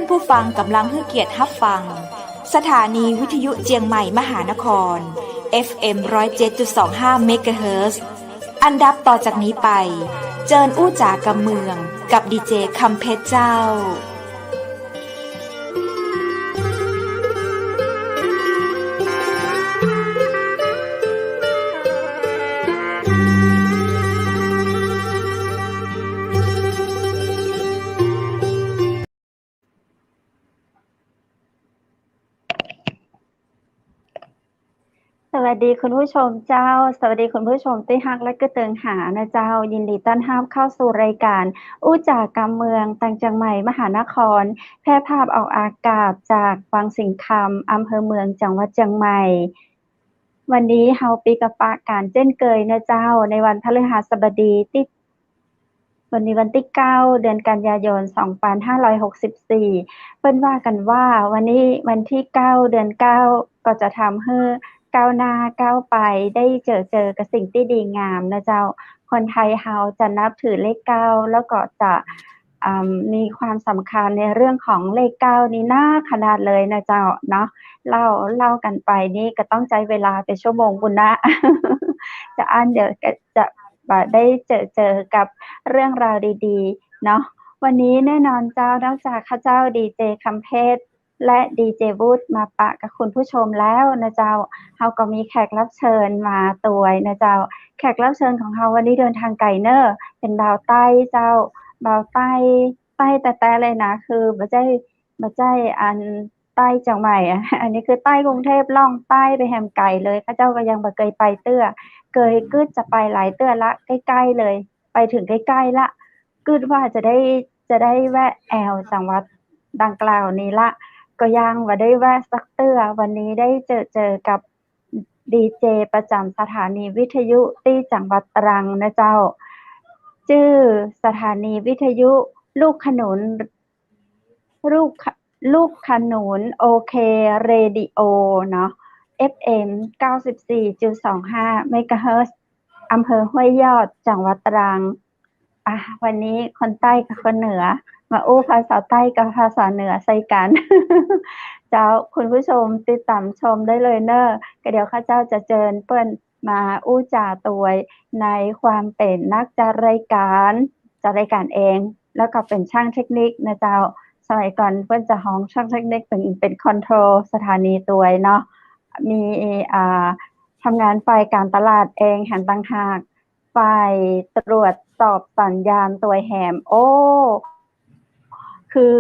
านผู้ฟังกำลังให้เกียรติรับฟังสถานีวิทยุเจียงใหม่มหานคร FM 107.25 เมกะเฮิรตซ์อันดับต่อจากนี้ไปเจิญอู้จ๋ากำเมืองกับดีเจคำเพชรเจ้าสวัสดีคุณผู้ชมเจ้าสวัสดีคุณผู้ชมที่ฮักและก็เติงหานะเจ้ายินดีต้อนรับเข้าสู่รายการอู้จากกำเมืองต่างจังใหม่มหานครแพร่ภาพออกอากาศจากวังสิงคำอำเภอเมืองจังหวัดเชียงใหม่วันนี้เฮาปีกะปะการเจ้นเกยนะเจ้าในวันพฤหัสบดีที่วันนี้วันที่9เดือนกันยายน2564เพิ่นว่ากันว่าวันนี้วันที่9เดือน9ก็จะทำให้ก้าวหน้าก้าวไปได้เจอกับสิ่งที่ดีงามนะเจ้าคนไทยเฮาจะนับถือเลข9แล้วก็จะมีความสำคัญในเรื่องของเลข9นี้น่าขนาดเลยนะเจ้าเนาะเล่ากันไปนี่ก็ต้องใช้เวลาเป็นชั่วโมงบุญนะ จะอ่านเดี๋ยวจะได้เจอกับเรื่องราวดีๆเนาะวันนี้แน่นอนเจ้านอกจากข้าเจ้าดีเจคำเพชรและดีเจวูดมาปะกับคุณผู้ชมแล้วนะเจ้าเฮาก็มีแขกรับเชิญมาตัวยนะเจ้าแขกรับเชิญของเฮาวันนี้เดินทางไกลเนอะเป็นดาวใต้เจ้าดาวใต้แต่เลยนะคือบ่ใช่อันใต้จังใหม่อันนี้คือใต้กรุงเทพล่องใต้ไปแฮมไกลเลยข้าเจ้าก็ยังบ่เคยไปเตื้อเคยกึดจะไปหลายเตื้อละใกล้ๆเลยไปถึงใกล้ๆละกึดว่าจะได้แวะแอวจังหวัดดังกล่าวนี้ละก็ยังบ่ได้แวะสักเตื้อวันนี้ได้เจอกับดีเจประจำสถานีวิทยุที่จังหวัดตรังนะเจ้าชื่อสถานีวิทยุลูกขนุนโอเคเรดิโอเนาะ FM 94.25 เมกะเฮิรตซ์อำเภอห้วยยอดจังหวัดตรังวันนี้คนใต้กับคนเหนือมาอู้ภาษาใต้กับภาษาเหนือใส่กัน เจ้าคุณผู้ชมติดตามชมได้เลยเนอะก็เดี๋ยวข้าเจ้าจะเชิญเปิ้นมาอู้จ่าตัวยในความเป็นนักจัดรายการเองแล้วก็เป็นช่างเทคนิคนะเจ้าสมัยก่อนเปิ้นจะฮ้องช่างเทคนิคเป็นคอนโทรลสถานีตัวยเนาะมีทำงานฝ่ายการตลาดเองหันต่างหากฝ่ายตรวจสอบสัญญาณตัวแหมโอ้คือ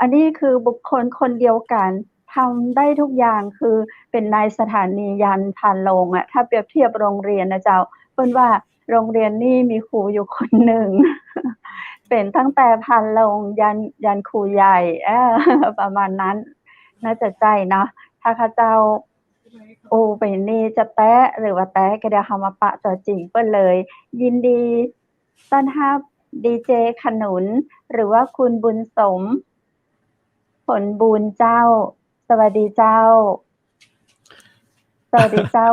อันนี้คือบุคคลคนเดียวกันทำได้ทุกอย่างคือเป็นนายสถานียันพานโรงอะถ้าเปรียบเทียบโรงเรียนนะเจ้าเปิ้นว่าโรงเรียนนี่มีครูอยู่คนหนึ่ง เป็นตั้งแต่พานโรงยันครูใหญ่ประมาณนั้นน่าจะใจเนาะถ้าข้าเจ้าไปนี่จะแตะหรือว่าแตะก็เดี๋ยวเฮามาปะตัวจริงเปิ้นเลยยินดีต้อนรับดีเจขนุนหรือว่าคุณบุญสมผลบุญเจ้าสวัสดีเจ้า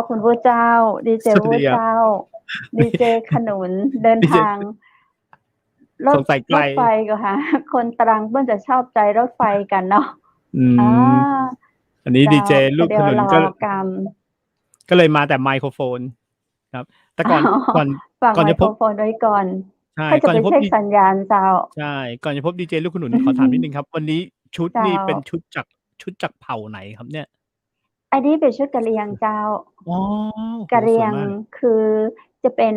คุณผู้เจ้าดีเจผู้เจ้าดีเจขนุนเดินทางรถไฟก็ค่ะคนตรังเพิ่นจะชอบใจรถไฟกันเนาะอันนี้ดีเจลูกขนุนก็เลยมาแต่ไมโครโฟนครับแต่ก่อนจะพบไมโครโฟนไว้ก่อนใช่ก่อนจะพบสัญญาณเจ้าใช่ก่อนจะพบดีเจลูกขนุนขอถามนิดนึงครับวันนี้ชุดนี่เป็นชุดจากเผ่าไหนครับเนี่ยอันนี้เป็นชุดกะเหรี่ยงเจ้ากะเหรี่ยงคือจะเป็น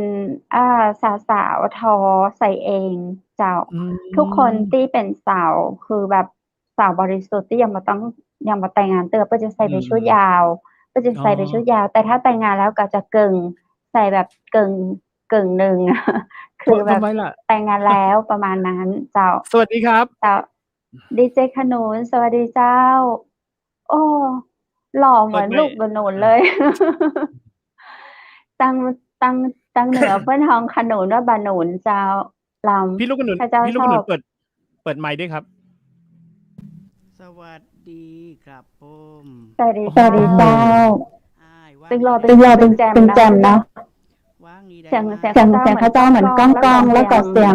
สาวทอใส่เองเจ้าทุกคนที่เป็นสาวคือแบบสาวบริสุทธิ์ที่ยังบ่แต่งงานเตื้อเพิ่นจะใส่เป็นชุดยาวแต่ถ้าแต่งงานแล้วก็จะกึ่งใส่แบบกึ่งนึงคือแบบแต่งงานแล้วประมาณนั้นเจ้าสวัสดีครับเจ้าดีเจขนุนสวัสดีเจ้าโอ้หล่อเหมือนลูกบนนเลยตั้งเหนือเพิ่นฮ้องขนุนว่าบานุนเจ้าลำพี่ลูกขนุนเปิดไมค์ด้วยครับสวัสดีครับผมสวัสดีเจ้าตึงรอตึงแจมเนาะว่าง เสียงข้าเจ้าเหมือนก้องๆแล้วก็เสียง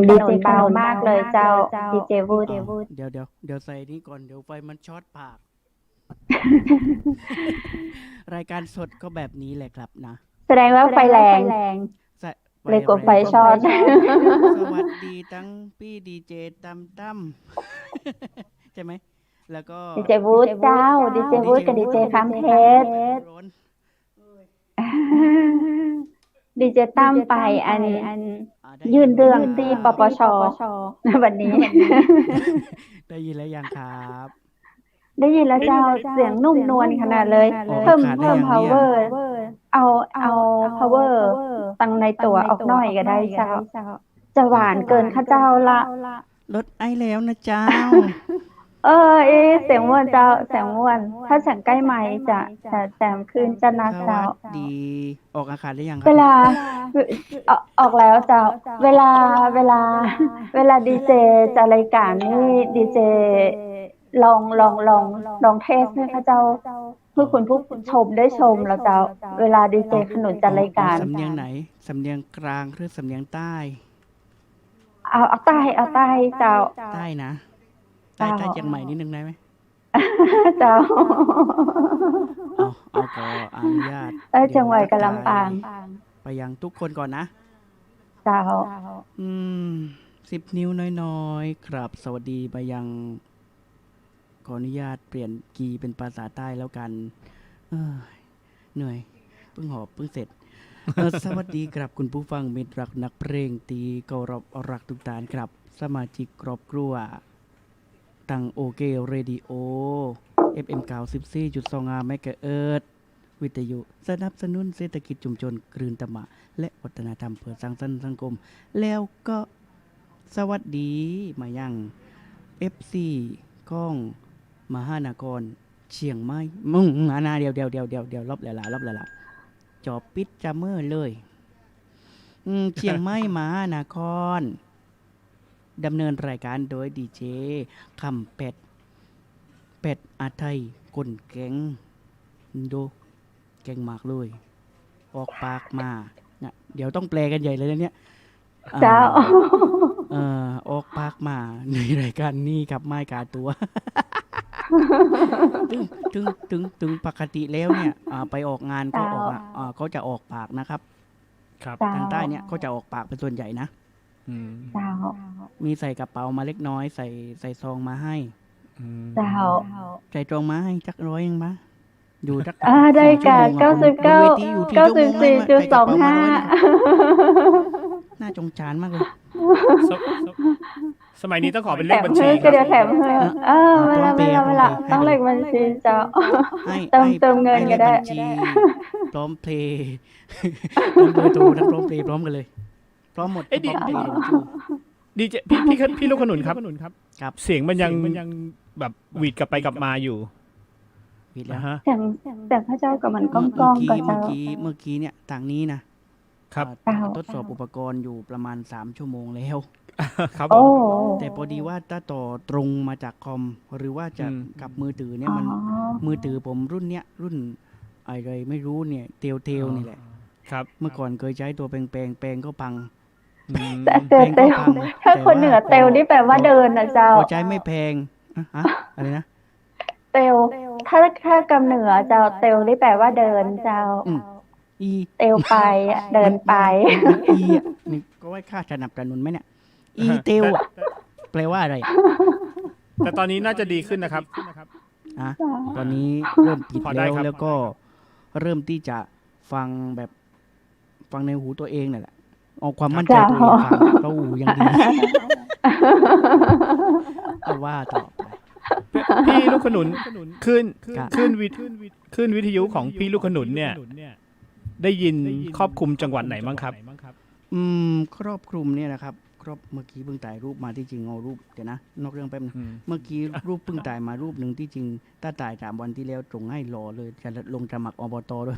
ดีเจเบามากเลยเจ้าดีเจวูด เดี๋ยวใส่นี้ก่อนเดี๋ยวไฟมันช็อตปาก รายการสดก็แบบนี้แหละครับนะ แสดงว่าไฟแรง เลยกดไฟช็อต สวัสดีทั้งพี่ดีเจตั้ม ใช่ไหมแล้วก็ ดีเจวูดเจ้าดีเจวูดกับดีเจคำเพชร ร้อน ดีเจตั้มไปอันยื่นเรื่องที่ปปชวันนี้ ได้ยินแล้วยังครับ ได้ยินแล้วเจ้าเสียงนุ่มนวลขนาดเลย เพิ่ม power เอา power ตั้งในตัวออกหน่อยก็ได้เจ้าจะหวานเกินข้าเจ้าละ ลดไอแล้วนะเจ้า เสียงม่วนเจ้าเสียงม่วนถ้าเสียงใกล้ไมค์จะแซมขึ้นจะนัก ส เจ้า วัสดีออกอากาศได้ยังครั เวลาออกแล้วเจ้าเวลาดีเจจะรายการนี่ดีเจลองเทสให้ข้าเจ้าเพื่อคุณผู้ชมได้ชมแล้วเจ้าเวลาดีเจขนุนจัดรายการ สำเนียงไหนสำเนียงกลางหรือสำเนียงใต้ เอาใต้เจ้า ใต้นะใต้เชียงใหม่นิดนึงได้ไหม เจ้า เอาก็อนุญาต ใต้เชียงใหม่กับลำปาง ไปยังทุกคนก่อนนะ เจ้า 10 นิ้วน้อยๆครับ สวัสดีไปยังขออนุญาตเปลี่ยนกีย์เป็นภาษาใต้แล้วกันเหนื่อยเพิ่งหอบเพิ่งเสร็จ สวัสดีครับคุณผู้ฟังมิตรรักนักเพลงตีเคารพรักทุกท่านครับ สมาชิกครอบครัวตังโอเกเรดิโอ FM 94.25 เมกะเฮิรตซ์วิทยุสนับสนุนเศรษฐกิจชุมชนกลืนตะมะและวัฒนธรรมเพื่อสร้างสรรค์สังคม แล้วก็สวัสดีมายัง FC ของมหานครเชียงใหม่เดี๋ยวรอบหลายจอปิดจะเมื่อเลยเชียงใหม่มหานครดำเนินรายการโดยดีเจคำเป็ดอาไทยคนแกงดูแกงมากเลยออกปากมาเนี่ยเดี๋ยวต้องแปลกันใหญ่เลยนะเนี่ย เจ้า ออกปากมาในรายการนี้ครับไม้กาตัว ถึงปกติแล้วเนี่ยไปออกงานก็เขาจะออกปากนะครับ ครับ ทางใต้เนี่ยเขาจะออกปากเป็นส่วนใหญ่นะ เจ้า มีใส่กระเป๋ามาเล็กน้อยใส่ซองมาให้ เจ้า ใส่ซองมาให้จัก100ยังปะอยู่จัก ได้การ94.25 น่าจงจานมากเลย สมัยนี้ต้องขอเป็นเลขบัญชี ก็เดี๋ยวแถมเพิ่มเวลาต้องเลขบัญชีเจ้า เติมเงินก็ได้ พร้อมเพลย์พร้อมเบอร์โทรทั้งพร้อมเพลย์พร้อมกันเลยพร้อมหมดดีเจพี่ลูกขนุนครับเสียงมันยังแบบหวีดกลับไปกลับมาอยู่ ผิดแล้ว แต่พระเจ้ากับมันก้องกับเจ้า เมื่อกี้เนี่ยทางนี้นะครับทดสอบอุปกรณ์อยู่ประมาณ3 ชั่วโมงแล้ว ครับ แต่พอดีว่าถ้าต่อตรงมาจากคอมหรือว่าจะกับมือถือเนี่ยมันมือถือผมรุ่นอะไรไม่รู้เนี่ยเทลนี่แหละครับเมื่อก่อนเคยใช้ตัวแปลงก็พัง เตลถ้าคนเหนือเตลนี่แปลว่าเดินนะเจ้าพอใช้ไม่แพงอะไรนะเตลถ้ากำเหนือเจ้าเตลนี่แปลว่าเดินเจ้าเตลไปเดินไปนี่ก็ว่าค่าสนับสนุนไหมเนี่ยเตลแปลว่าอะไร แต่ตอนนี้น่าจะดีขึ้นนะครับตอนนี้เริ่มติดแล้วก็เริ่มที่จะฟังในหูตัวเองนั่นแหละเอาความมั่นใจตัวเองฟังก็หูยังดีก็ว่าต่อไปพี่ลูกขนุนขึ้นวิทยุของพี่ลูกขนุนเนี่ยได้ยินครอบคลุมจังหวัดไหนบ้างครับครอบคลุมเนี่ยนะครับเมื่อกี้เพิ่งถ่ายรูปมาที่จริงเอารูปเดี๋ยวนะนอกเรื่องแป๊บนึงเมื่อกี้รูปเพิ่งถ่ายมารูปหนึ่งที่จริงถ้าถ่าย3 วันที่แล้วตรงให้รอเลยจะลงสมัครอบตด้วย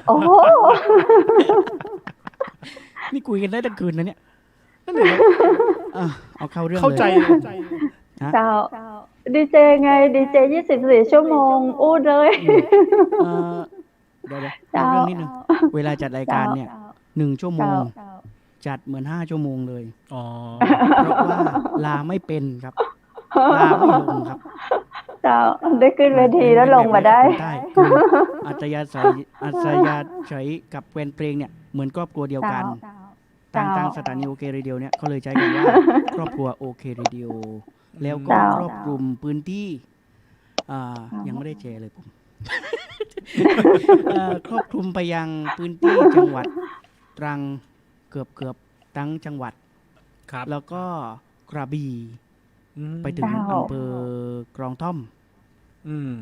โอ้นี่คุยกันได้ตั้งคืนนะเนี่ยเอาเข้าเรื่องเลยเข้าใจเจ้าดีเจไงดีเจ24 ชั่วโมงอู้เลยเดี๋ยวเรื่องนิดนึงเวลาจัดรายการเนี่ย 1 ชั่วโมง จัดเหมือน5 ชั่วโมงเลย อ๋อ เพราะว่าลาไม่เป็นครับ ลาไม่ลงครับ เจ้าได้ขึ้นเวทีแล้วลงมาได้ ใต้คืออัธยาศัยกับแฟนเพลงเนี่ยเหมือนครอบครัวเดียวกัน เจ้า ทางสถานีโอเคเรดิโอเนี่ยเขาเลยใช้คำว่า ครอบครัวโอเคเรดิโอแล้วก็ เจ้า ครอบคลุมพื้นที่ยังไม่ได้แชร์เลยผม ครอบคลุมไปยังพื้นที่จังหวัดตรังเกือบทั้งจังหวัด ครับ แล้วก็กระบี่ อืม ไปถึง เจ้า อำเภอกรองท่อม อืม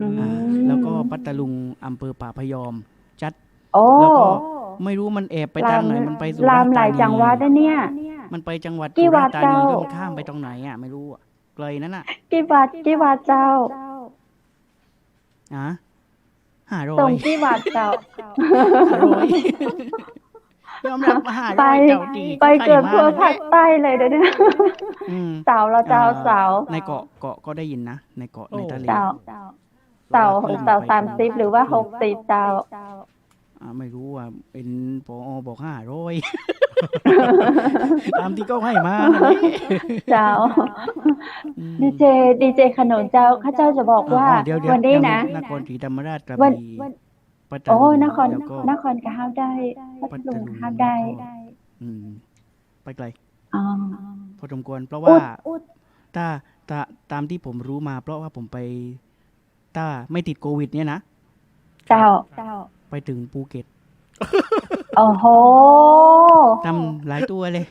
อืม แล้วก็พัทลุงอำเภอป่าพยอมจัด โอ้ แล้วก็ไม่รู้มันแอบไปทางไหนมันไปสุ ลา ราษ ม ฎร์ หลาย ธานี จังหวัดนะเนี่ย มันไปจังหวัด กี่ สุราษฎร์ธานี วัดเจ้า ก็มันข้ามไปตรงไหนอ่ะไม่รู้อ่ะไกลนั่นอ่ะ กี่บาทเจ้า อ่ะ500 ส่งกี่บาทเจ้า ยอมรับ500 ไป เจ้าดี ไปเกือบทั่ว ใคร ภาคใต้เลยเดี๋ยวนี้ อืม เสาเราเจ้าเสา ในเกาะก็ได้ยินนะ ในเกาะในทะเล เจ้าเสา30หรือว่า60เจ้า ไม่รู้ว่าเป็นปอบอก500 ตามที่เขาให้มานั่นแหละ เจ้า อืม ดีเจขนมเจ้าข้าเจ้าจะบอกว่า เดี๋ยว วันนี้นะ นครศรีธรรมราชกระ วัน บี่ วัน ปัตตา โอ้ นี นคร แล้วก็ นครก็ห้ามได้พัทลุงก็ห้ามได้ อืมไปไกล อ๋อ พอสมควรเพราะว่า อุด ถ้าตามที่ผมรู้มาเพราะว่าผมไปถ้าไม่ติดโควิดเนี่ยนะ เจ้า ไปถึงภูเก็ต โอ้โห ทำหลายตัวเลย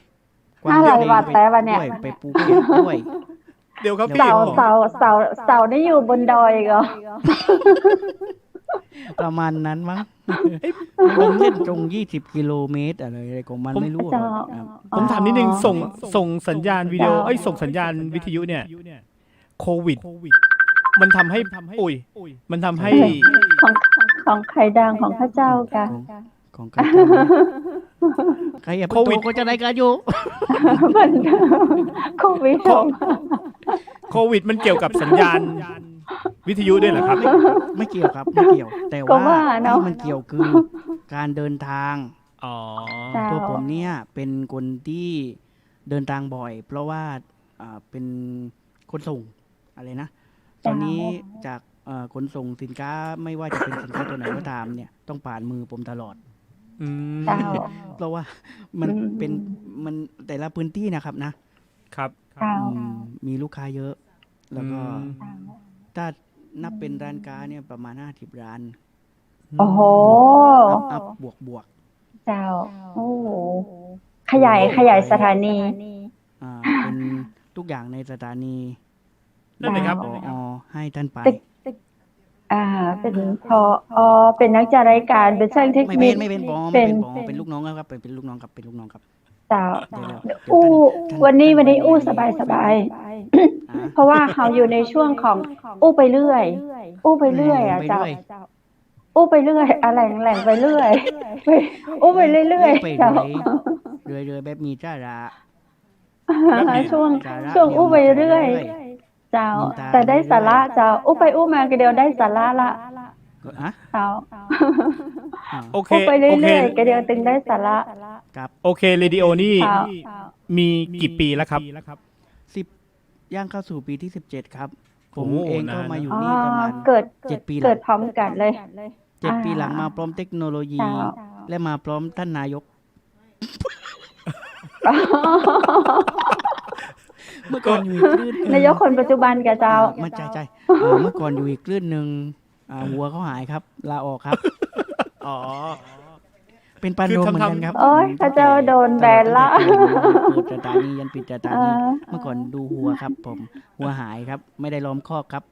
ห้าหลายวัดแต่วันเนี่ย ด้วยไปภูเก็ตด้วย เดี๋ยวครับพี่ เสานี่อยู่บนดอยอีก็ ประมาณนั้นมั้งผมเส้นตรง20 กิโลเมตรอะไรของมันไม่รู้อะ เจ้า ครับ ผมถามนิดนึงส่งสัญญาณวิดีโอส่งสัญญาณวิทยุเนี่ยโควิด มันทำให้มันทำให้ ของไข่ดังของข้าเจ้ากัน ของใครทำเนี่ยใครอย่าเพิ่งโตก็จะได้กันอยู่ มันโควิด โควิดมันเกี่ยวกับสัญญาณวิทยุด้วยเหรอครับ ไม่เกี่ยวครับไม่เกี่ยว แต่ ก็ ว่า ว่าเนาะ ที่มันเกี่ยวคือการเดินทาง อ๋อ เจ้า ตัวผมเนี่ยเป็นคนที่เดินทางบ่อย เพราะว่าเป็นขนส่งอะไรนะ ตอนนี้จากขนส่งสินค้าไม่ว่าจะเป็นสินค้าตัวไหนก็ตามเนี่ยต้องผ่านมือผมตลอด อืม เจ้า เพราะว่ามัน อืม เป็นมันแต่ละพื้นที่นะครับนะครับ เจ้า มีลูกค้าเยอะ แล้วก็ อืม ถ้านับเป็นร้านค้าเนี่ยประมาณ50 ร้าน โอ้โห อัพบวก เจ้า โอ้โหขยายสถานี เป็นทุกอย่างในสถานี นั่นเลยครับ ผอให้ท่านไป เป็นเป็นนักจัดรายการเป็นช่างเทค ไม่ นิ เป็ คน ไม่เป็นผอ เป็ ไม่ น เป็นผอเป็นลูกน้องครับเป็นลูกน้องครับเป็นลูกน้องครับ เจ้า เดี๋ยว อู้ ท่า วันนี้อู้ ท่าน สบาย อ่า เพราะว่าเขาอยู่ในช่วงของอู้ไปเรื่อย อู้ไปเรื่อยอ่ะ ไป เจ้า เรื่อย อู้ไปเรื่อยอะไรแหล่งไปเรื่อยอู้ไปเรื่อย ไป ๆเจ้า เรื่อยแบบมีจ้าระ ช่วง สาระ อู้ไปเรื่อย เจ้า แต่ได้สาระเจ้าอู้ไปอู้มาก็เดียวได้สาระละ อ่ะ เจ้า โอเค อู้ไป โอ เรื่ เค อยๆก็เดียวตึงได้สาระ ครับ โอเคเรดิโอนี่ เจ้า มีกี่ปีแล้วครับ ย่างเข้าสู่ปีที่ 17 ครับ ผม โอ้ เองก็ นานนะ มาอยู่ อ๋อ นี่ประมาณ เกิด 7 ปีหลั เกิ ง ดพร้อมกันเลย 7 ปีหลังมาพร้อมเทคโนโลยี เจ้า และมาพร้อมท่านนายก เมื่อก่อนอยู่อีกคลื่นหนึ่ง นายกคนปัจจุบันกับเจ้า ไม่ใช่เมื่อก่อนอยู่อีกคลื่นหนึ่งหัวเขาหายครับ ลาออกครับ อ๋อ เป็นปานโรมเหมือนกันครับ โอ๊ยพระเจ้าโดนแบนละ เปิดสถานียันปิดสถานีเมื่อก่อนดูหัวครับ ผมหัวหายครับ ไม่ได้ล้อมคอกครับ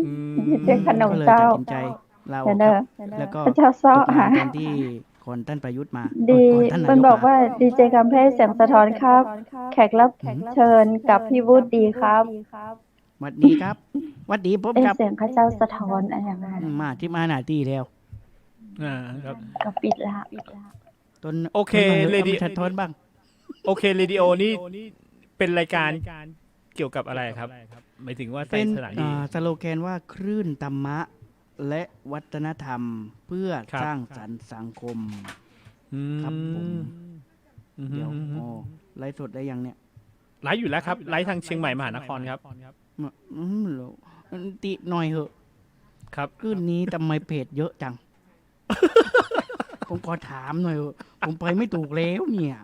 อืม เจ๊ขนม ก็เลย เจ้า ตัดสินใจลาออก เด้ ค อ รับ แล้วก็ พระเจ้า ต ซ้อก งาน หา ตอนที่ก่อนท่านประยุทธ์มา ดี ก่อนท่านนาย มัน ก บอก มา ว่าดีเจคำเพชรเสียงสะท้อนครับ แขกรับเชิญกับพี่วูดดีครับ หวัดดีครับหวัดดีผม เอ้ย ครับ เสียงข้าเจ้าสะท้อนอะไรอย่างนั้น มาที่มาหน้าที่แล้ว ครับ ก็ปิดละ ต้น โอเค ต้น เล เล ดี้ ดี้ทัดทอนบ้าง โอเคเรดิโอนี่เป็นรายการเกี่ยวกับอะไรครับหมายถึงว่า เป็น สถานี สโลแกนว่าคลื่นธรรมะและวัฒนธรรมเพื่อ ครับ สร้างสรรค์สังคม ครับผม อืม เดี๋ยวอ๋อไลฟ์สดได้ยังเนี่ย ไลฟ์อยู่แล้วครับไลฟ์ทางเชียงใหม่มหานครครับ แล้วติหน่อยเหอะ ครับ คืนนี้ทำไมเพจเยอะจัง ผมขอถามหน่อยเถอะผมไปไม่ถูกแล้วเนี่ย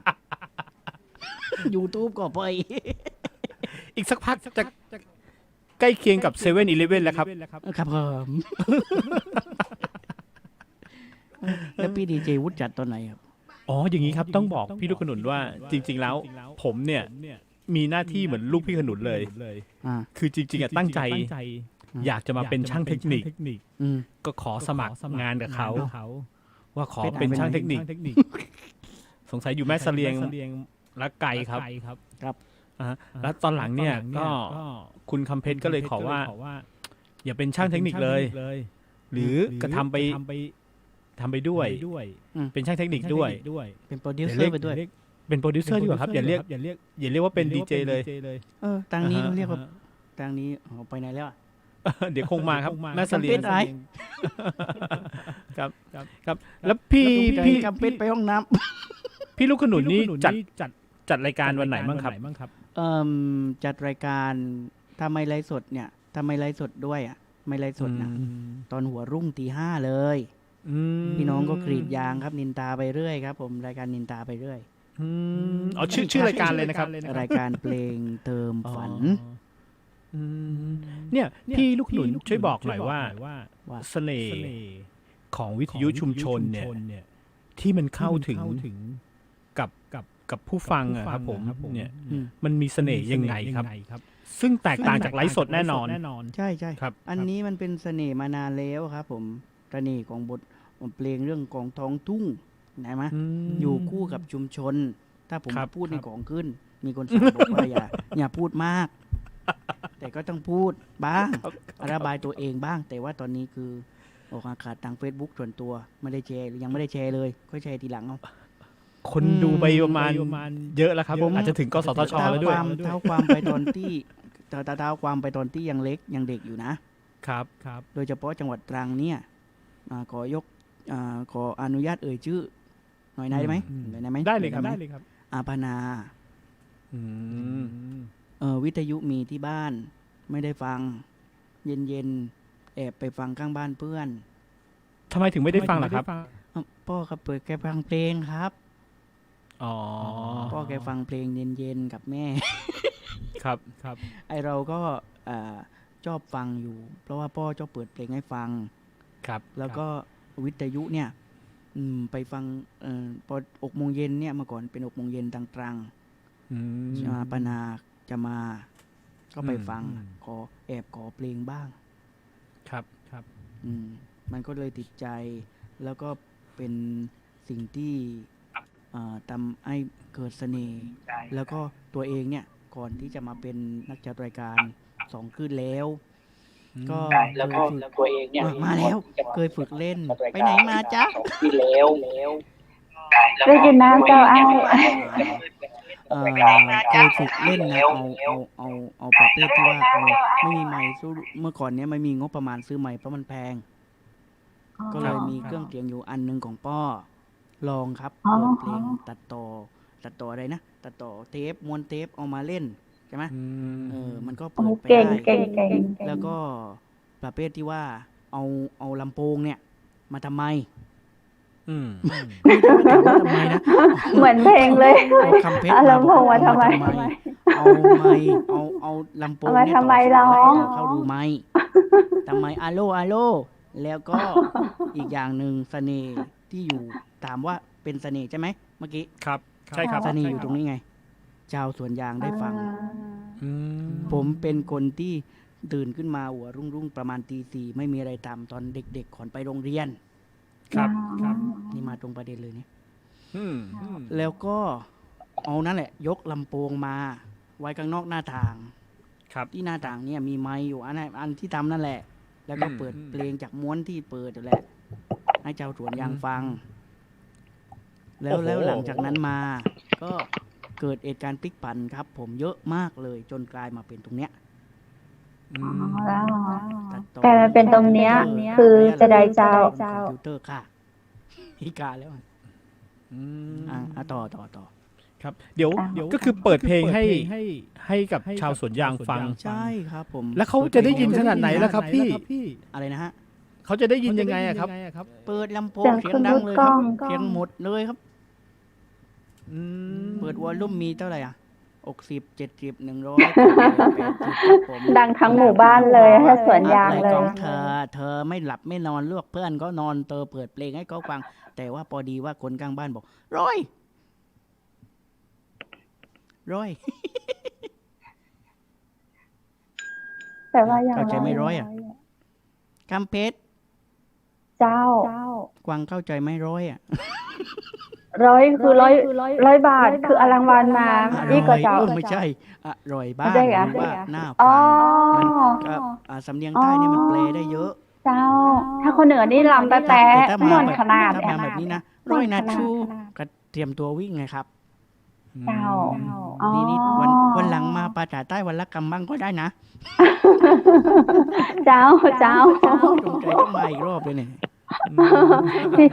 YouTube ก็ไป อีกสักพักจะใกล้เคียงกับ7-Elevenแล้วครับ ครับผม แล้วพี่ดีเจวุฒิจัดตอนไหนครับ อ๋ออย่างนี้ครับต้องบอกพี่ลูกขนุนว่าจริง ๆ แล้ว ผมเนี่ยมีหน้าที่เหมือนลูกพี่ขนุนเลย อ่า คือจริงๆอะตั้งใจอยากจะมาเป็นช่างเทคนิค อืม ก็ขอสมัครงานกับเขา ว่าขอ เป็น เป็นช่าง อะไร เทคนิค สงสัยอยู่แม่เสลียงและไกลครับ ครับ อ่าฮะแล้วตอนหลังเนี่ยก็คุณคำเพชรก็เลยขอว่า อย่าเป็นช่างเทคนิคเลย หรือกระทำไปด้วย อืม เป็นช่างเทคนิคด้วย เป็นโปรดิวเซอร์ไปด้วย เป็นโปรดิวเซอร์ดีกว่าครับอย่าเรียกว่าเป็นดีเจเลย ทางนี้ อ่าฮะ เขาเรียกว่าทางนี้อ๋อไปไหนแล้วอะ เดี๋ยวคงมาครับแม่เสลียง คำเพชรไอ้ ครับ แล้วพี่ พี่กับเป็ดไปห้องน้ำ พี่ลูกขนุนนี่จัดรายการวันไหนบ้างครับ จัดรายการถ้าไม่ไลฟ์สดเนี่ยถ้าไม่ไลฟ์สดด้วยอ่ะไม่ไลฟ์สดนะตอนหัวรุ่งตี 5เลย พี่น้องก็กรีดยางครับนินตาไปเรื่อยครับผมรายการนินตาไปเรื่อย อ๋อชื่อรายการเลยนะครับ รายการเพลงเติมฝัน เนี่ยพี่ลูกขนุนช่วยบอกหน่อยว่า ว่า เสน่ห์ของวิทยุชุมชนเนี่ยที่มันเข้าถึงกับผู้ฟังอะครับผมเนี่ย อืม มันมีเสน่ห์ยังไงครับ ซึ่งแตกต่างจากไลฟ์สดแน่นอน ใช่ใช่ ครับ อันนี้มันเป็นเสน่ห์มานานแล้วครับผมเสน่ห์ของบทเพลงเรื่องของท้องทุ่งนะมะอยู่คู่กับชุมชน ถ้าผม ครับ พูดในของขึ้น มีคนสั่งบอกว่าอย่าพูดมาก แต่ก็ต้องพูดบ้างระบายตัวเองบ้าง แต่ว่าตอนนี้คือออกอากาศทาง Facebook ส่วนตัวไม่ได้แชร์หรือยังไม่ได้แชร์เลยค่อยแชร์ทีหลังเอา คนดูไปประมาณเยอะแล้วครับอาจจะถึงกสทชแล้วด้วย เท้าความไปตอนที่เท้าความไปตอนที่ยังเล็กยังเด็กอยู่นะ ครับ โดยเฉพาะจังหวัดตรังเนี่ยขออนุญาตเอ่ยชื่อหน่อยได้ไหมได้ไหม ได้เลยครับ อาปนา อืม วิทยุมีที่บ้านไม่ได้ฟัง เย็นๆแอบไปฟังข้างบ้านเพื่อน ทำไมถึงไม่ได้ฟังล่ะครับ พ่อก็เปิดแกฟังเพลงครับ อ๋อ พ่อแกฟังเพลงเย็นๆกับแม่ ครับ ไอเราก็ชอบฟังอยู่ เพราะว่าพ่อชอบเปิดเพลงให้ฟัง ครับ แล้วก็วิทยุเนี่ยไปฟังพอ6 โมงเย็นเนี่ยเมื่อก่อนเป็น6 โมงเย็นทางตรัง อืม ปนาจะมา ก็ไปฟัง อืม แอบขอเพลงบ้าง ครับ มันก็เลยติดใจ แล้วก็เป็นสิ่งที่ทำให้เกิดเสน่ห์แล้วก็ตัวเองเนี่ยก่อนที่จะมาเป็นนักจัดรายการ2 คืนแล้ว ก็ แล้วก็ตัวเองเนี่ย มาแล้วเคยฝึกเล่น ไปไหนมาจ๊ะ ที่แล้ว ได้กินน้ำเจ้าอ้าย เคยฝึกเล่นนะเอาประเภทที่ว่าไม่มีไมค์สู้เมื่อก่อนเนี้ยไม่มีงบประมาณซื้อไมค์เพราะมันแพง ก็เลยมีเครื่องเสียงอยู่อันหนึงของพ่อลองครับเปิดเพลงตัดต่ออะไรนะตัดต่อเทปม้วนเทปเอามาเล่นใช่ไหมมันก็ โอ้ เปิดไป เก่ง ได้ เก่งเก่ง แล้วก็ประเภทที่ว่าเอาลำโพงเนี่ยมาทำไม ไม่ได้ว่าทำไมนะ เหมือนเพลงเลย เอาคำเพชร เอา มา ลำโพงมาทำไม เอาไมค์เอาลำโพง เอามา เนี่ย ทำไม ต่อ ร้อง เข้าดูไมค์ทำไมอะโลแล้วก็อีกอย่างหนึ่งเสน่ห์ที่อยู่ถามว่าเป็นเสน่ห์ใช่ไหมเมื่อกี้ ครับ ใช่ครับ เสน่ห์อยู่ตรงนี้ไงชาวสวนยางได้ฟัง ผมเป็นคนที่ตื่นขึ้นมาหัวรุ่งประมาณตี 4ไม่มีอะไรทำตอนเด็กๆก่อนไปโรงเรียน ครับ นี่มาตรงประเด็นเลยเนี่ย อืม แล้วก็เอานั่นแหละ ยกลำโพงมา ไว้ข้างนอกหน้าต่าง ครับ ที่หน้าต่างเนี่ยมีไมค์อยู่อันที่ทำนั่นแหละ แล้วก็เปิดเพลงจากม้วนที่เปิดนั่นแหละ ให้ชาวสวนยางฟัง แล้วหลังจากนั้นมา ก็เกิดเหตุการณ์พลิกผันครับ ผมเยอะมากเลยจนกลายมาเป็นตรงเนี้ยตัดต่อ แต่มันเป็นตรงเนี้ยคือจะได้เจ้า คอมพิวเตอร์ค่ะพิการแล้วอะ อืม ต่อ ครับเดี๋ยว อ่า ก็คือเปิดเพลงให้กับชาวสวนยางฟัง ใช่ครับผม แล้วเขาจะได้ยินขนาดไหนล่ะครับพี่ อะไรนะฮะ เขาจะได้ยินยังไงอะครับ เปิดลำโพง จาก เสีย คุ ง ณ ดัง วุฒิ เลย ก ค ล้ รั อบ ง เสียงหมดเลยครับ อืม เปิดวอลลุ่มมีเท่าไหร่อ่ะ60 70 100 80ครับผม ดังทั้งหมู่บ้านเลยถ้าสวนยาง อะไร เล ข ย องเธอไม่หลับไม่นอนลวกเพื่อนก็นอนเธอเปิดเพลงให้เขาฟัง แต่ว่าพอดีว่าคนข้างบ้านบอกร้อย แต่ว่าอย่าง เข้าใจ ไร ไม่ร้อยอ่ะคำเพชร เจ้า กวางเข้าใจไม่ร้อยอ่ะ ร้อยคือร้อยบาทคืออลังวานมา อ อีก ร่ ก็ อย เจ้า ไม่ใช่อร่อยบ้าง ไม่ใช่ ห เหรอ รือว่าหน้า อ๋ ฟั อ งมันก็สำเนียงใต้เนี่ยมันแปลได้เยอะ เจ้า ถ้าคนเหนือนี่ลำแต่ แต่ถ้ามา ม่วน แบบ ขนาด ถ้า เนี่ย มาแบบนี้นะ ม่ ร้ ว อน ย ข นา นาด ชูก็เตรียมตัววิ่งไงครับ เจ้า อ๋อ นี่วันหลังมาภาษาใต้วันละคำบ้างก็ได้นะ เจ้า ตรงใจต้องมาอีกรอบเลยเนี่ย ดี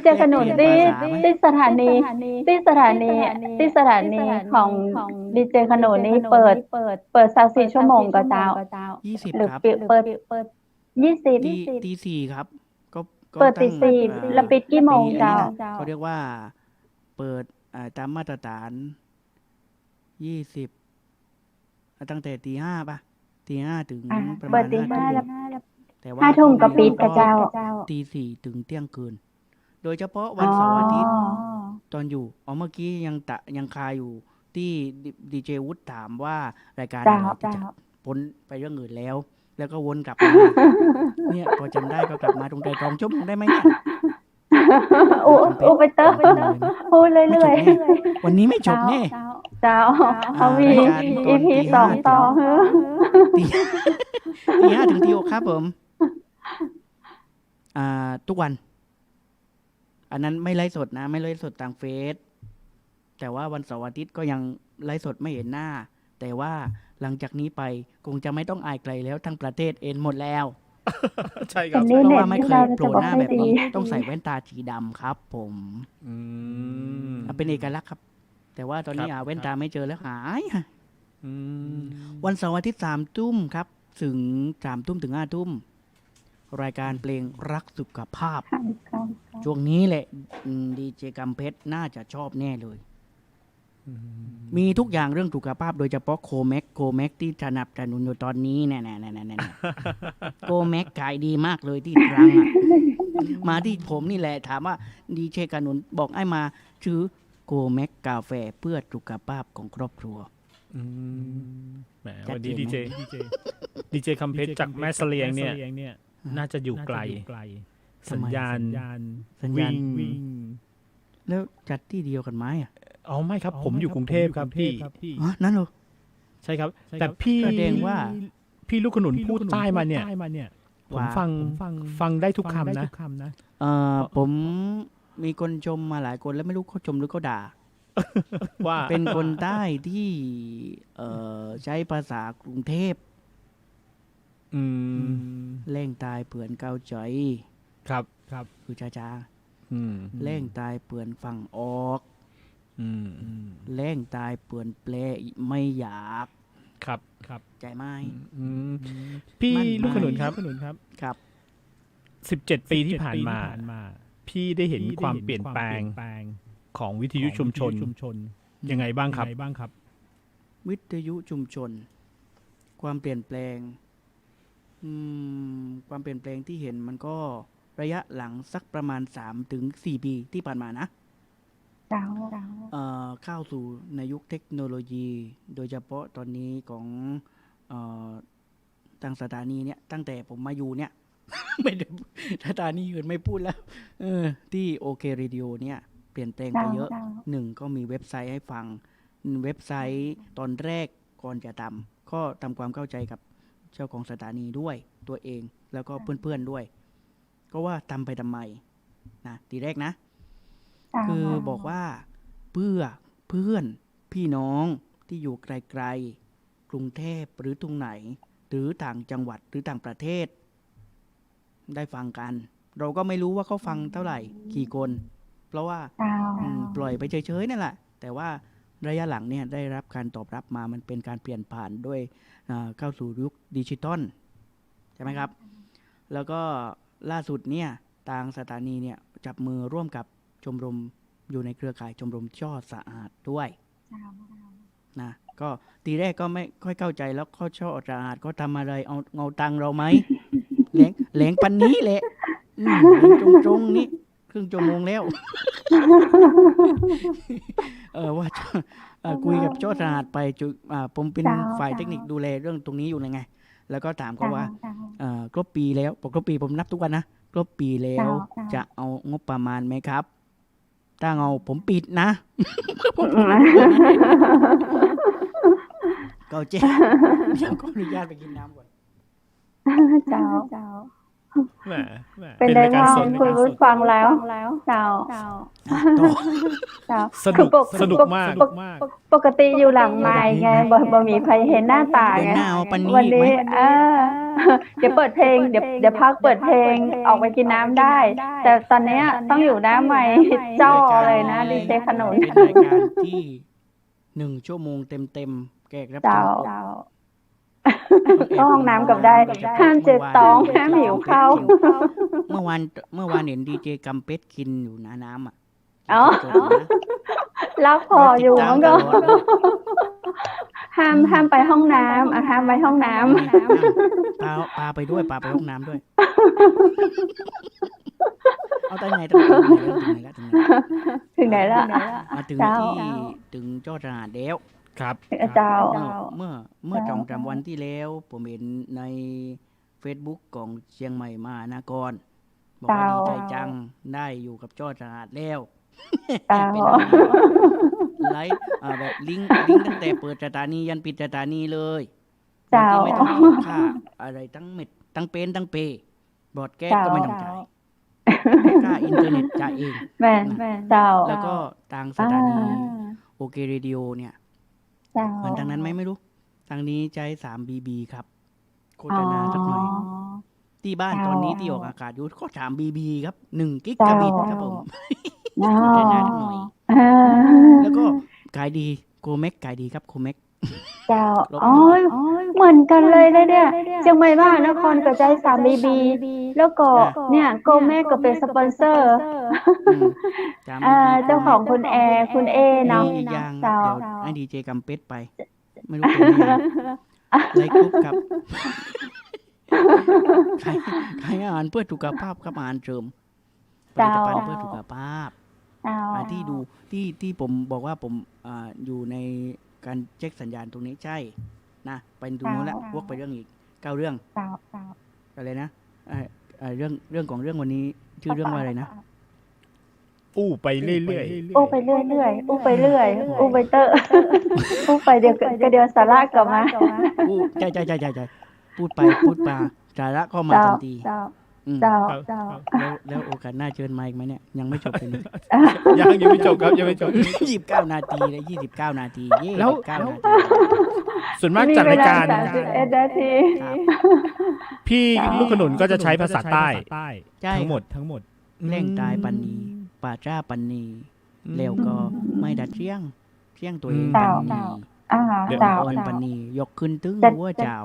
เจขนุน เปลี่ ที่ ยนภาษาไหม ที่สถานีของดีเจขนุนนี่เปิด24 ชั่วโมงก็เจ้า 20 หรือ ครับ เปิด20 ตี 4 ครับ ก็ เปิดตี ตั้ง 4แล้วปิดกี่โมง อันนี้ เจ้า นะเขาเรียกว่าเปิดตามมาตรฐาน 20ตั้งแต่ตี 5 ป่ะตี 5 ถึง อ่ะ ประ เปิ มา ด ณ ตี 5 5 ทุ่ แล้ว มแต่ว่า 5 ทุ่มก็ปิดก็เจ้า ตี 4 ถึงเที่ยงคืน โดยเฉพาะวันเสาร์อาทิตย์ ตอนอยู่เมื่อกี้ยังคาอยู่ที่ดีเจวุฒิถามว่ารายการอะไรที่จะพ้นไปเรื่องอื่นแล้ว แล้วก็วนกลับมา เนี่ยพอจำได้ก็กลับมาตรงใจตรองชั่วโมงได้ไหมเนี่ย อู้ไปเตอร์พูดเรื่ ไม่จ อบ ย แน่วันนี้ไม่จบแน่ เจ้าเขามี รายการตอน EP ตี 2 5 ต่อ ตี 5 ถึงตี 6 ครับผมทุกวัน อันนั้นไม่ไลฟ์สดนะ ไม่ไลฟ์สดทางเฟซแต่ว่าวันเสาร์อาทิตย์ก็ยังไลฟ์สดไม่เห็นหน้า แต่ว่าหลังจากนี้ไปคงจะไม่ต้องอายใครแล้วทั้งประเทศเอ็นหมดแล้ว ใช่ครับ อันนี้ เพราะ เน็ต ว่าไม่ ที่ เค เรา ยโผ จะ ล่ บอก หน้า ให้ แบบ ดี นี้ต้องใส่แว่นตาสีดำครับ ผม อืม เป็นเอกลักษณ์ครับ แต่ว่าตอนนี้ ครับ หาแว่นตาไม่เจอแล้วหาย อืม วันเสาร์อาทิตย์3 ทุ่มครับถึง3 ทุ่มถึง5 ทุ่มรายการเพลงรักสุขภาพ ช่วงนี้แหละดีเจกำเพชรน่าจะชอบแน่เลย มีทุกอย่างเรื่องสุขภาพโดยเฉพาะโคแม็กที่สนับสนุนอยู่ตอนนี้แน่โคแม็กขายดีมากเลยที่ตรังอ่ะ มาที่ผมนี่แหละถามว่าดีเจกานุนบอกให้มาซื้อโคแม็กกาแฟเพื่อสุขภาพของครอบครัว อืมแหม ชัด วัน เจ นี้ นไหม ดีเจคำเพชรจากแม่เสลียงเนี่ย น่าจะอยู่ไกล สัญญาณ สัญญาณ วิ่ง แล้วจัดที่เดียวกันไหมอ่ะ อ๋อไม่ครับ ผมอยู่กรุงเทพครับพี่ นั่นเหรอ ใช่ครับ แต่พี่ แสดงว่า พี่ลูกขนุนพูดใต้มาเนี่ย ผมฟังได้ทุกคำนะ ผมมีคนชมมาหลายคนแล้วไม่รู้เขาชมหรือเขาด่า ว่า เป็นคนใต้ที่ใช้ภาษากรุงเทพ อืม เล่งตายเปื่อนเกาใจ ครับ คือช้า อืม ๆเล่งตายเปื่อนฝั่งออก อืม เล่งตายเปื่อนเปลไม่อยาก ครับ ใจไหม อืมพี่ มั่น ลูกขนุนครับ ครับ 17 ปีที่ผ่านมา พี่ได้เห็นความเปลี่ยนแปลงของวิทยุชุมชนยังไงบ้างครับ วิทยุชุมชน ความเปลี่ยนแปลงความเปลี่ยนแปลงที่เห็นมันก็ระยะหลังสักประมาณ 3-4 ปีที่ผ่านมานะ เจ้า เข้าสู่ในยุคเทคโนโลยี โดยเฉพาะตอนนี้ของทางสถานีเนี่ยตั้งแต่ผมมาอยู่เนี่ย ไม่ได้สถานีอื่นไม่พูดแล้วที่โอเคเรดิโอเนี่ยเปลี่ยนแปลงไปเยอะ หนึ่งก็มีเว็บไซต์ให้ฟังเว็บไซต์ตอนแรกก่อนจะทำก็ทำความเข้าใจกับเจ้าของสถานีด้วยตัวเองแล้วก็เพื่อนๆด้วย ก็ว่าทำไปทำไมนะทีแรกนะ คือบอกว่าเพื่อเพื่อนพี่น้องที่อยู่ไกลๆกรุงเทพหรือตรงไหน หรือต่างจังหวัดหรือต่างประเทศ ได้ฟังกัน เราก็ไม่รู้ว่าเขาฟังเท่าไหร่กี่คน เพราะว่า เจ้า ปล่อยไปเฉยๆนั่นแหละแต่ว่าระยะหลังเนี่ยได้รับการตอบรับมามันเป็นการเปลี่ยนผ่านด้วยเข้าสู่ยุคดิจิตอลใช่ไหมครับแล้วก็ล่าสุดเนี่ยทางสถานีเนี่ยจับมือร่วมกับชมรมอยู่ในเครือข่ายชมรมช่อสะอาดด้วยนะก็ทีแรกก็ไม่ค่อยเข้าใจแล้วก็ช่อสะอาดก็ทำอะไรเอาตังค์เราไหมแหลงปันนี้แหละแหลงตรงๆนี่ครึ่งชั่วโมงแล้ว ว่าคุยกับช่อสะอาดไปผมเป็นฝ่ายเทคนิคดูแลเรื่องตรงนี้อยู่เลยไงแล้วก็ถามเขาว่าครบปีแล้วครบปีผมนับทุกวันนะครบปีแล้วจะเอางบประมาณไหมครับถ้าเอาผมปิดนะก็เจ๊เดี๋ยวขออนุญาตไปกินน้ำก่อน เจ้า แหม เป็นได้ว่าคุณรู้ฟังแล้วเจ้า ต่อ เจ้า สนุกมาก ปกติอยู่หลังไมค์ไงบ่มีใครเห็นหน้าตาไง หน้าเอาปันนี้ วัน อีกไหม นี้เดี๋ยวเปิดเพลงเดี๋ยวพักเปิดเพลงออกไปกินน้ำได้ แต่ตอนเนี้ยต้องอยู่หน้าไมค์จ้อเลยนะดีเจขนุน เป็นรายการที่1 ชั่วโมงเต็มๆแขกรับเชิ เจ้า ญ ก็ห้องน้ำกับได้ห้ามเจ็บท้องห้ามหิวข้าว เมื่อวานเห็นดีเจกัมเป็ดกินอยู่นะน้ำอ่ะ อ๋อ สดๆนะ รับพออยู่ ติดตาม มัน ต ก็ ลอดเลย ห้ามไปห้องน้ำห้ามไปห้องน้ำ ปลาไปด้วยปลาไปห้องน้ำด้วย เอาแต่ไหนถึงไหนแล้ว ถึงไหนละ มาถึง เจ้า ที่ถึงจอดราดแล้ว ครับ เจ้า เมื่อ2-3 วันที่แล้วผมเห็นใน Facebook ของเชียงใหม่มหานครบอกว่า เจ้า ดีใจจังได้อยู่กับจอดราดแล้ว เจ้า เป็นไลฟ์แบบลิงก์ตั้งแต่เปิดสถานียันปิดสถานีเลย เจ้า โดยที่ไม่ต้องเสียค่าอะไรทั้งเม็ดทั้งเป็นทั้งเปย์บอร์ดแก๊สก็ไม่ต้องจ่ายค่าอินเทอร์เน็ตจ่ายเอง แม่เจ้า แล้วก็ทางสถานีโอเคเรดิโอเนี่ย เจ้า เหมือนทางนั้นไหมไม่รู้ทางนี้ใช้3BB ครับโฆษณาสักหน่อย ที่บ้านตอนนี้ที่ออกอากาศอยู่ก็3BB ครับ1 กิกะบิตครับผม เจ้า โฆษณาสักหน่อย แล้วก็ขายดีโกเม็กขายดีครับโกเม็ก เจ้าอ๋อเหมือนกันเลยนะเนี่ยเชียงใหม่บ้านนครกระจาย3BB แล้วก็เนี่ยโกเมกก็เป็นสปอนเซอร์ เจ้าของคุณแอร์คุณเอเนาะ มีอีกอย่าง เจ้า เดี๋ยวให้ดีเจกัมเป็ดไป ไม่รู้เป็นยังไงไลฟ์กรุ๊ปครับขายอาหารเพื่อสุขภาพครับอาหารเสริมผลิตภัณฑ์เพื่อสุขภาพ ที่ดูที่ผมบอกว่าผมอยู่ในการเช็คสัญญาณตรงนี้ใช่นะไปตรงนู้นแล้ววกไปเรื่องอีก9 เรื่องอะไรนะเรื่องของเรื่องวันนี้ชื่อเรื่องว่าอะไรนะ อู้ไปเรื่อย อู้ไปเรื่อยอู้ไปเรื่อยอู้ไปเตอร์อู้ไปเดี๋ยวสาระกลับมา ใช่พูดไปสาระก็มาทันที เจ้า แล้วโอกาสหน้าเชิญมาอีกไหมเนี่ยยังไม่จบเลยนะ ๆยังไม่จบครับยังไม่จบ 29 นาทีเลย29 นาที29 แล้ว นาที ส่วนมากจัดรายการ 31 นาที ครับ พี่ลูกขนุนก็จะใช้ภาษาใต้ ใช่ ทั้งหมด เล่งตายปันนีป่าจ้าปันนีแล้วก็ไม่ดัดเที่ยงตัวเองปันนี เดี๋ยว เจ้า อ่อนปันนียกขึ้นตึ้งหัวเจ้า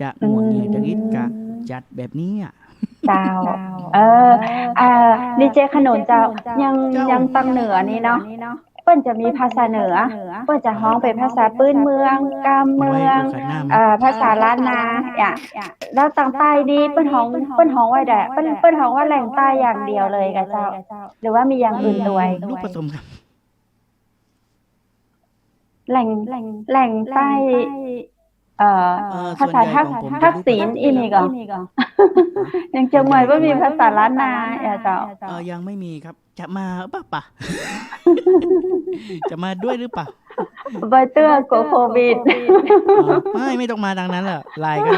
จะหมวงเงียจะริดกะจัดแบบนี้อ่ะ เจ้าดีเจขนุนเจ้ายังฟังเหนือนี่เนาะเปิ้นจะมีภาษาเหนือเปิ้นจะฮ้องเป็นภาษาพื้นเมืองกำเมืองภาษาล้านนาแล้วต่างใต้ดีเปิ้นฮ้องไว้ได้เปิ้นฮ้องว่าแหล่งใต้อย่างเดียวเลยกับเจ้าหรือว่ามีอย่างอื่นด้วย ลูกผสมครับ แหล่งใต้ภาษาทักษิณอีนี่ก็ยังเชียงใหม่ว่ามีภาษาล้านนาเจ้า ยังไม่มีครับจะมาป่ะ จะมาด้วยหรือเปล่า ใบเตื้อกลัวโควิด ไม่ต้องมาดังนั้นแหละไลน์ก็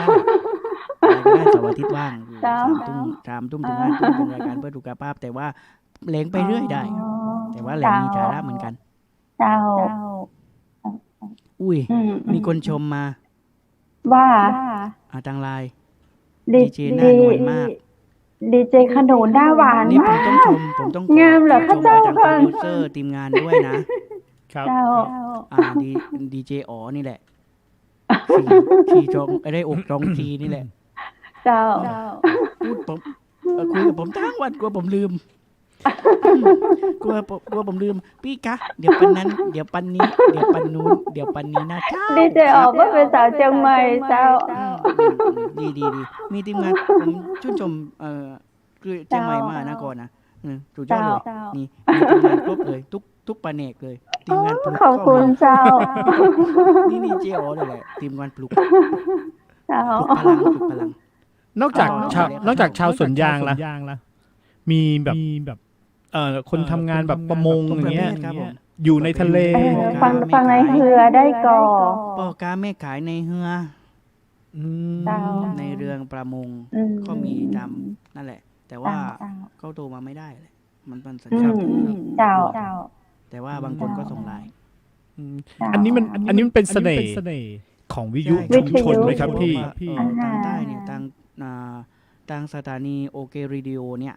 ได้เสาร์อาทิตย์ว่างอยู่3 ทุ่มถึง5 ทุ่มเป็นรายการเพื่อสุขภาพแต่ว่าแหลงไปเรื่อยได้ แต่ว่าแหลงมีสาระเหมือนกัน เจ้า อุ้ยมีคนชมมา ว่า ทางไลน์ ดี ดีเจหน้านวลมาก ดีเจขนุนหน้าหวาน นี่ผม มาก ต้องชมผมต้องของ ามเหรอ ชื่นชม คะ ไปทางโปร เจ้า ดิวเซอร์ทีมงานด้วยนะครับ เจ้า ดีเจอ๋อนี่แหละทีจองได้อกจองทีนี่แหละ เจ้า พูดผมคุยกับผมทั้งวันกลัวผมลืมกลัวผมลืมพี่คะเดี๋ยวปันนั้น เดี๋ยวปันนี้ เดี๋ยวปันนู้นเดี๋ยวปันนี้นะเจ้า ดีเจออกว่าเป็นสาวเชียงใหม่เจ้า ดีมีทีมงานผมชื่นชมคือเชียงใหม่มากนะก่อนนะสุดยอดเลย เจ้า นี่มีทีมงานครบเลยทุกแผนกเลยทีมงานปลุก ขอบคุณเจ้า นี่เจอ๋อเลยแหละทีมงานปลุก เจ้า ปลุกพลัง นอกจาก อ๋อ ชาวสวนยางละมีแบบคนทำงานแบบประมงอย่างเงี้ย ครับผม อยู่ในทะเล ฟังในเรือได้ก่อ พ่อค้าแม่ขายในเฮือ อืม เจ้า ในเรืองประมง อืม ก็มีตามนั่นแหละ แต่ว่า เจ้า เขาโทรมาไม่ได้เลยมันสัญ อื ชาติ มเจ้า แต่ว่าบางคนก็ส่งไลน์ อืม เจ้า อันนี้มันเป็นเสน่ห์ของวิทยุ วิ ชุม ทยุ ชนเลยครับพี่ ทางใต้เนี่ยทางสถานีโอเคเรดิโอเนี่ย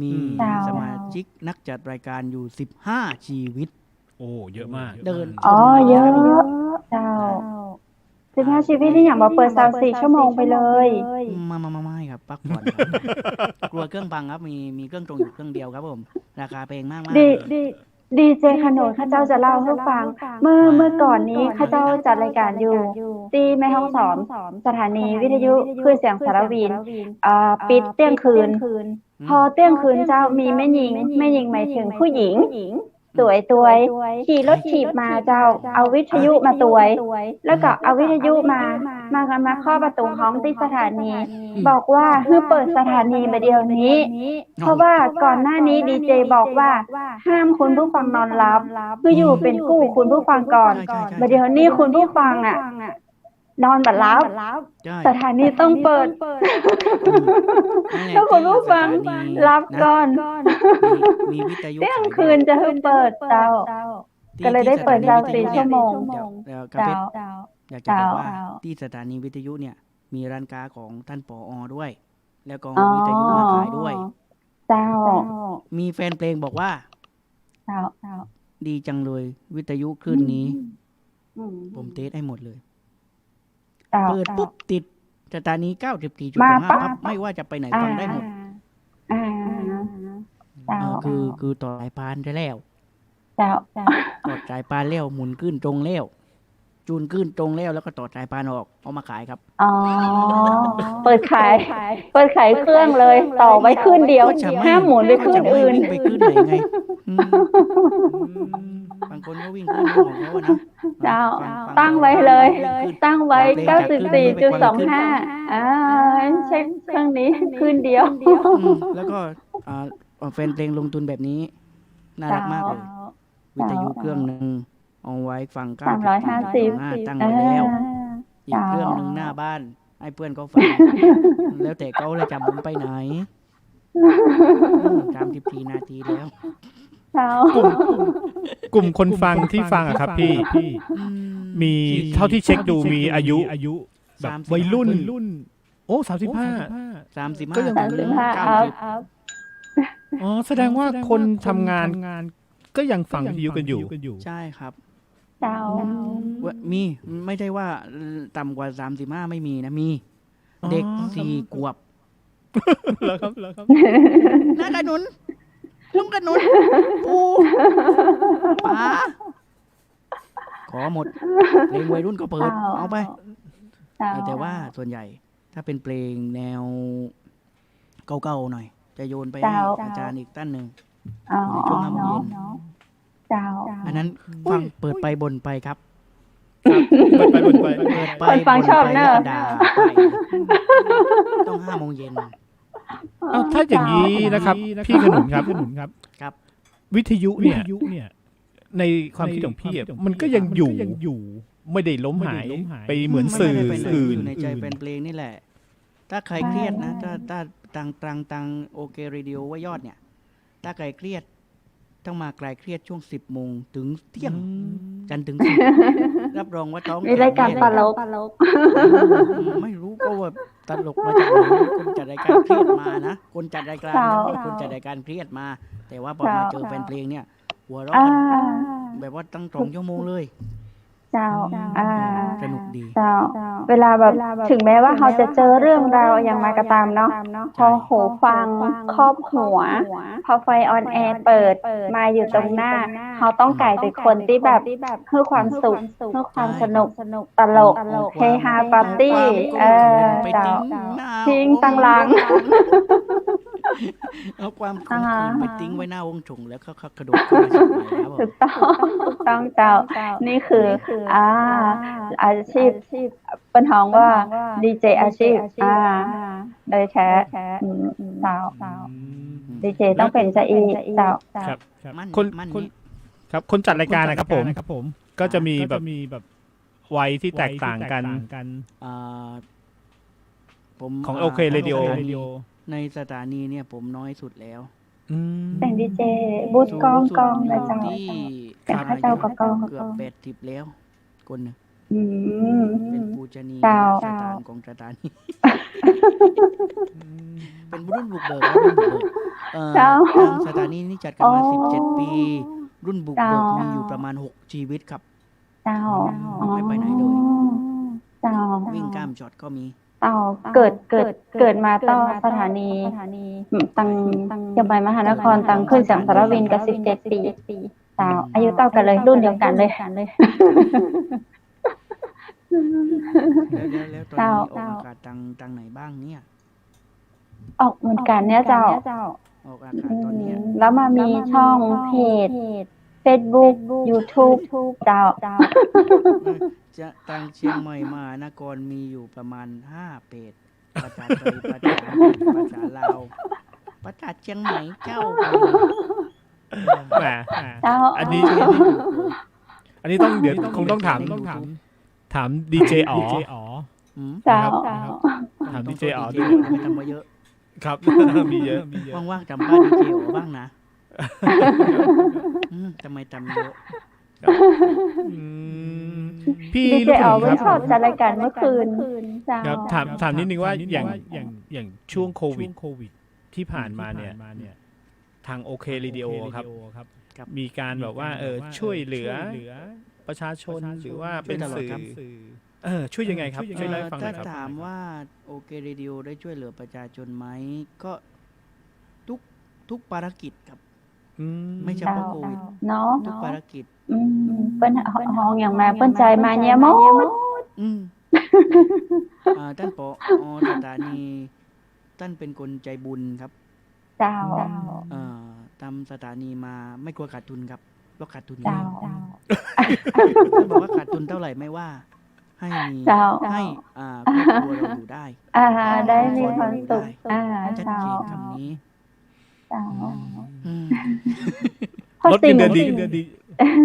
มี เจ้า สมาชิกนักจัดรายการอยู่15ชีวิต โอ้เยอะมาก เดิน อ๋อเยอะเจ้า15ชีวิตนี่อย่างมาเปิด3-4ชั่วโมงไปเลย ไม่ครับพักผ่อนครับกลัวเครื่องพังครับมีเครื่องตรงอยู่เครื่องเดียวครับผม ราคาแพงมากๆ ดีเจขนุนข้าเจ้าจะเล่าให้ฟัง เมื่อก่อนนี้ข้าเจ้าจัดรายการอยู่ที่แม่ฮ่องสอนสถานีวิทยุคลื่นเสียงสารวินปิดเที่ยงคืน พอเที่ยงคืนเจ้ามีแม่หญิงหมายถึงผู้หญิง สวยตวยขี่รถถีบมาเจ้าเอาวิทยุมาตวย แล้วก็เอาวิทยุมาข้อประตูห้องที่สถานี บอกว่าให้เปิดสถานีมาเดียวนี้ เพราะว่าก่อนหน้านี้ดีเจบอกว่าห้ามคุณผู้ฟังนอนหลับคืออยู่เป็นกู้คุณผู้ฟังก่อน ใช่ มาเดี๋ยวนี้คุณผู้ฟังนอนบัดลับ ใช่ สถานีต้องเปิด ถ้าคุณผู้ฟังรับก่อน มีวิทยุ เที่ยงคืนจะให้เปิดเจ้า ก็เลยได้เปิด24ชั่วโมง เดี๋ยวกระเพชรอยากจะบอกว่าที่สถานีวิทยุเนี่ย มีร้านค้าของท่านผอ.ด้วย แล้วก็วิทยุมาขายด้วย เจ้า มีแฟนเพลงบอกว่า เจ้า ดีจังเลยวิทยุคลื่นนี้ อืม ผมเทสให้หมดเลย เจ้า เปิดปุ๊บติดสถานี 94.5 มาปั๊บ ปั๊บไม่ว่าจะไปไหนฟังได้หมด เจ้า คือต่อสายพานได้แล้ว เจ้า ต่อสายพานแล้วหมุนขึ้นตรงแล้วจูนขึ้นตรงแล้วก็ต่อสายพานออกเอามาขายครับ อ๋อ เปิดขายเครื่องเลย ต่อไว้ขึ้นเดียว ก็จะไม่ ห้ามหมุนไปขึ้นอื่น ก็จะไม่วิ่งไปขึ้นไหนไงอืมบางคนก็วิ่งขึ้นของเขาอะนะ เจ้า ฟั ตั้งไว้เลย ขึ้น ตั้งไว้ ฟังเพลงจากขึ้นไป 94.25เช็คเครื่องนี้ขึ้นเดียว แล้วก็แฟนเพลงลงทุนแบบนี้น่ารักมากเลย วิทยุเครื่องหนึ่งเอาไว้ฟัง350 ตั้งไว้แล้ว อีกเครื่องหนึ่งหน้าบ้านให้เพื่อนเขาฟัง แล้วแต่เขาเลยจะหมุนไปไหน34 นาทีแล้ว เจ้า กลุ่มคนฟังที่ฟังอะครับพี่ มีเท่าที่เช็คดูมีอายุแบบวัยรุ่น โอ้35 35 ก็ยัง ถึง 35 90 อัพ อ๋อแสดงว่าคนทำงานก็ยังฟังวิทยุกันอยู่ ใช่ครับ เจ้า มีไม่ใช่ว่าต่ำกว่า 35 ไม่มีนะมี เด็ก 4 ขวบ แล้วครับ น้ากระหนุนลุงกระหนุนปูป๋าขอหมดเพลงวัยรุ่นก็เปิด เอาไป แต่ว่าส่วนใหญ่ถ้าเป็นเพลงแนวเก่าๆหน่อย จะโยนไปให้อาจารย์อีกท่านหนึ่ง อ๋อ ในช่วง5 โมงเย็น เจ้า อันนั้นฟังเปิดไปบ่นไปครับ ไป เปิดไป คนฟังชอบเนอะ แล้วก็ด่าไปต้อง5 โมงเย็น เอาถ้าอย่างนี้นะครับ พี่ขนุนครับ ครับ วิทยุเนี่ย ในความคิดของพี่อะมันก็ยังอยู่ ไม่ได้ล้มหายไปเหมือนสื่อ ไม่ได้ไปไหน อื่ อน ยู่ในใจแฟนเพลงนี่แหละ ถ้าใครเครียดนะ ถ้าตังโอเคเรดิโอว่ายอดเนี่ย ถ้าใครเครียดต้องมาคลายเครียดช่วง 10 โมงถึงเที่ยง จันทร์ถึงศุกร์รับรองว่าท้อง มีรายการ แน่ ตลก ไม่รู้ก็ว่าตลกมาจากไหนคนจัดรายการเครียดมานะคนจัดรายการคนจัดรายการเครียดมา แต่ว่าพอมาเจอแฟนเพลงเนี่ยหัวเราะ อ่า กันแบบว่าตั้ง2 ชั่วโมงเลย เจ้าอ่า สนุกดี เจ้าเวลาแบบถึงแม้ว่าเขาจะเจอเรื่องราวอย่างมากระตามเนาะพอหูฟังครอบหัว พอไฟออนแอร์เปิดมาอยู่ตรงหน้า เขาต้องกลายเป็นคนที่แบบเพื่อความสุขเพื่อความสนุกตลกเฮฮาปาร์ตี้ไป เจ้า ทิ้งหน้า ทิ้งตั้งหลัง เอาความขม อ่า ขื่นไปทิ้งไว้หน้าวงชงแล้วก็กระโดดเข้ามาสู่ใหม่แล้ว ถูกต้องเจ้า นี่คืออาชีพเป็นห้องว่าดีเจอาชีพโดยแท้เจ้าดีเจต้องเป็นจะอีเจ้า ครับครับ มั่น คน มั่น คน นี้ ครับคนจัดรายการนะครับผมก็จะมีแบบวัยที่แตกต่างกัน อ่าผม ของโอเคเรดิโอ ในสถานีเนี่ยผมน้อยสุดแล้ว เป็นดีเจบูธกองนะเจ้า ที่ เป็นข้าเจ้ากับกอง เกือบ80แล้วคนหนึ่ง อืม เป็นปูชนีย เจ้า สถานของสถานี เป็นรุ่นบุกเบิกครับรุ่นบุกเบิกเจ้า ทางสถานีนี่จัดกันมา อ๋อ 17 ปี รุ่นบุกเบิกมีอยู่ประมาณ6ชีวิตครับ เจ้า ไม่ไปไหนเลย เจ้า วิ่งข้ามช็อตก็มี เกิดมาต่อสถานีตังยังไปมหานครตังขึ้นเสียงสารวินกับ17 ปีเจ้าอายุเท่ากันเลยรุ่นเดียวกันเลย แล้วตอนนี้ออกอากาศทางไหนบ้างเนี่ย ออกเหมือนกันเนี่ยเจ้า ออกอากาศตอนเนี้ย แล้วมามีช่องเพจ Facebook YouTube เจ้า จะทางเชียงใหม่มหานครมีอยู่ประมาณ5 เพจภาษาไทยภาษาอังกฤษภาษาลาวภาษาเชียงใหม่เจ้า แหม เจ้า อันนี้ต้องเดี๋ยวคงต้องถามดีเจอ๋อ อืม เจ้า ถามดีเจอ๋อ ดี ด้วย ไม่ทำมาเยอะ ครับ มีเยอะ ว่างๆจำบ้านดีเจอ๋อบ้างนะทำไมจำเยอะ พี่ ดีเจ ลูก อ๋อ ห ไม่ มู ช ค อ รั บบ จัดรายการเมื่อคืนเจ้า ครับถามนิดนึงว่าอย่างช่วงโควิดที่ผ่านมาเนี่ยทางโอเคเรดิโอครับมีการแบบว่าช่วยเหลือประชาชนหรือว่าเป็นสื่อช่วยยังไงครับช่วยเล่าให้ฟังหน่ ถ้า อยครับ ถามว่าโอเคเรดิโอได้ช่วยเหลือประชาชนไหมก็ทุกภารกิจครับไม่เฉพาะโควิด เนาะ ทุกภารกิจ เปิ้นห้องอย่างมาเปิ้นใจมาเนี่ยมด ท่านผอสถานีท่านเป็นคนใจบุญครับ เจ้า ทำสถานีมาไม่กลัวขาดทุนครับเพราะขาดทุน เจ้า ท่านบอกว่าขาดทุนเท่าไหร่ไม่ว่า ให้มี เจ้า ให้ครอบครัวเราอยู่ได้ ได้มีความสุข ชัด เจ้า เจนคำนี้ เจ้า อืม ลดเงินเดือน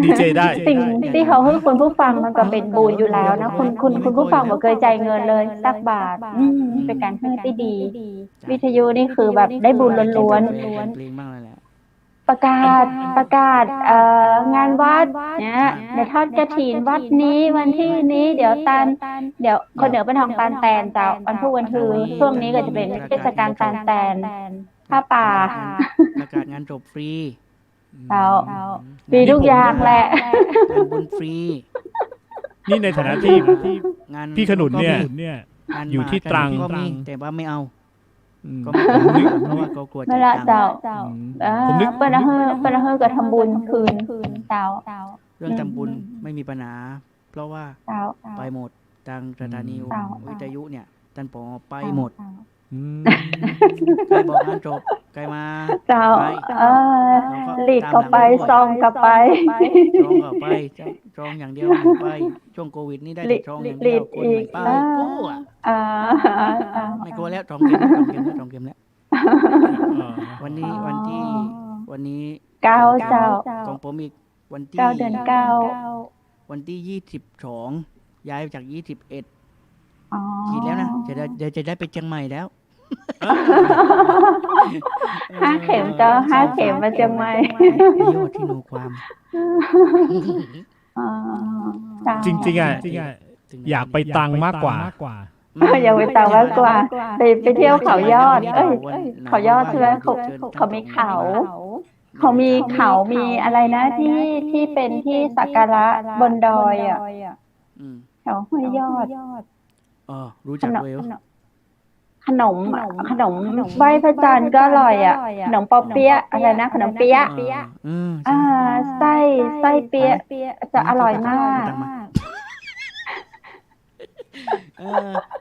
ดีเจได้ สิ่งที่เขาให้คุณผู้ฟังมันก็เป็นบุญอยู่แล้วนะคุณผู้ฟังบ่เคยจ่ายเงินเลยสักบาทเป็นการให้ที่ดี วิทยุนี่คือแบบได้บุญล้วน เพลงบ้างเลยแหละ ๆประกาศงานวัดเนี่ยเดี๋ยวทอดกฐินวัดนี้วันที่นี้เดี๋ยวคนเหนือเป็นทองตาลแตนเจ้าวันพุธวันถือช่วงนี้ก็จะเป็นเทศกาลตาลแตนผ้าป่า ประกาศงานจบฟรี เจ้ามีทุกอย่างแหละ งานบุญฟรี นี่ในฐานะที่ งาน พี่ขนุนเนี่ย งาน อยู่ที่ตรัง ก็มีแต่ว่าไม่เอา ก็ ผ ไม่ มนึก เพราะว่าเขากลัว เว จ่าย ลา ตังค์ เจ้า ผมนึก เปิ้ลเฮอก็ทำบุญคืนเจ้า เรื่องทำบุญไม่มีปัญหา เพราะว่า เจ้า ไปหมดทางสถานี เจ้า วิทยุเนี่ยท่านผอไปหมด อืม ใครบอกงานจบใครมา เจ้า ไป หลีกก็ไปซองก็ไป จองก็ไปจองอย่างเดียวไม่ไปช่วงโควิดนี่ได้แต่จองอย่างเดียวคนไม่ไปกลัวไม่กลัวแล้วจองเกมแล้ววันนี้ เก้าเจ้า ของผมอีกวันที่ 9 เดือน 9 วันที่22ย้ายจาก21 อ๋อ ขีดแล้วนะเดี๋ยวจะได้ไปเชียงใหม่แล้ว 5 เข็มเจ้า5 เข็มมาเชียงใหม่ ยอดที่โนความ อ๋อเจ้า จริงๆอ่ะ ถึง อยากไปตรังมากกว่า อยากไปตรังมากกว่าไปเที่ยวเขายอดเขายอดใช่ไหมเขามีเขามีเขามีอะไรนะที่เป็นที่สักการะบนดอยอ่ะ อืม แถวห้วยยอด อ๋อรู้ ข จัก นม เวย ขนมไหว้พระจันทร์ก็อร่อยอ่ะขนมปอเปี๊ยะอะไรนะขนมเปี๊ยะ อ่า ไส้เปี๊ยะจะอร่อยมาก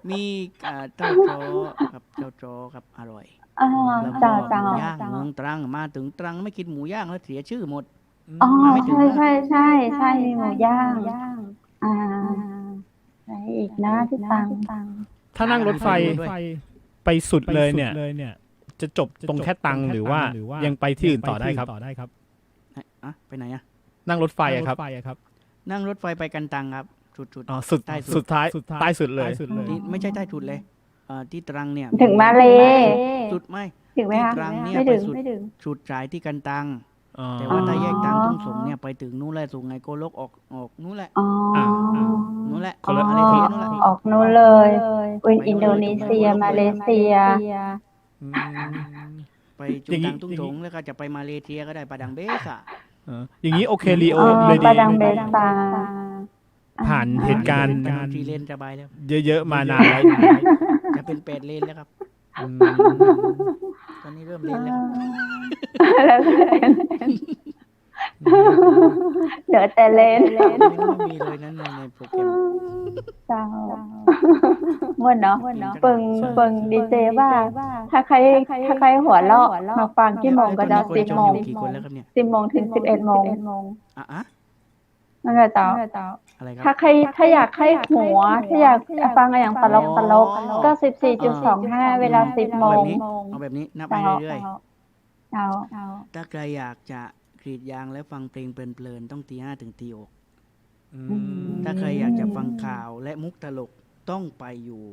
มีเจ้าโจครับเจ้าโจครับอร่อย แล้วก็ เจ้า หมูย่างเมืองตรังมาถึงตรังไม่กินหมูย่างแล้วเสียชื่อหมด อ๋อ ไม่ถึง ใช่มีหมูย่างอะไรอีกนะที่ตรัง ถ้านั่งรถไฟ ด้วย ไปสุดเลยเนี่ย จะจบตรงแค่ตรังหรือว่ายังไปที่อื่นต่อได้ครับ ไปไหนอะ นั่งรถไฟอะครับ นั่งรถไฟไปกันตังครับสุด อ๋อสุดท้ายใต้สุดเลย ที่ไม่ใช่ใต้สุดเลยที่ตรังเนี่ย ถึงมาเล สุดไม่ ถึงไหม ที่ คะ ตรังเนี่ย ไม่ ไป ถึง สุดสายที่กันตัง อ๋อ แต่ว่าถ้าแยกตังทุ่งสงเนี่ยไปถึงนู้นแหละส่งไงโกลกออกนู้นแหละ อ๋อ นู้นแหละ คนละ อะไรทีนู้นแหละ ออกนู้นเลยอินโดนีเซียมาเลเซีย อืม ไปจุตังทุ่งสงแล้วก็จะไปมาเลเซียก็ได้ปาดังเบสอะ อย่างนี้โอเคลีโอ อ๋อ เลย ปา ดี ดังเบซา ผ่านเหตุการณ์ เป็นทรีเลนสบายแล้ว เยอะๆมานานแล้ว จะเป็น8 เลนแล้วครับ อืม ตอนนี้เริ่มเลนแล้วครับ เหลือแต่เลน ไม่มีเลยนั้นในโปรแกรม เจ้าม่วนเนาะเปิงดีเจว่า ถ้าใครหัวเราะมาฟังกี่โมงก็จะ ตอนนี้ 10 คน โม ช ง อยู่กี่คนแล้วครับเนี่ย 10 โมงถึง 11 โมง อ่ะ นั่นแหละเจ้า อะไรครั ถ้าอยากให้หัว ถ้าอยากฟังอย่างตลกก็ 14.25 เวลา 10 โมง เอาแบบนี้นับไปเรื่อย เจ้า ๆถ้าใครอยากจะกรีดยางและฟังเพลงเพลินๆต้องตี 5 ถึงตี 6 ถ้าใครอยากจะฟังข่าวและมุกตลกต้องไปอยู่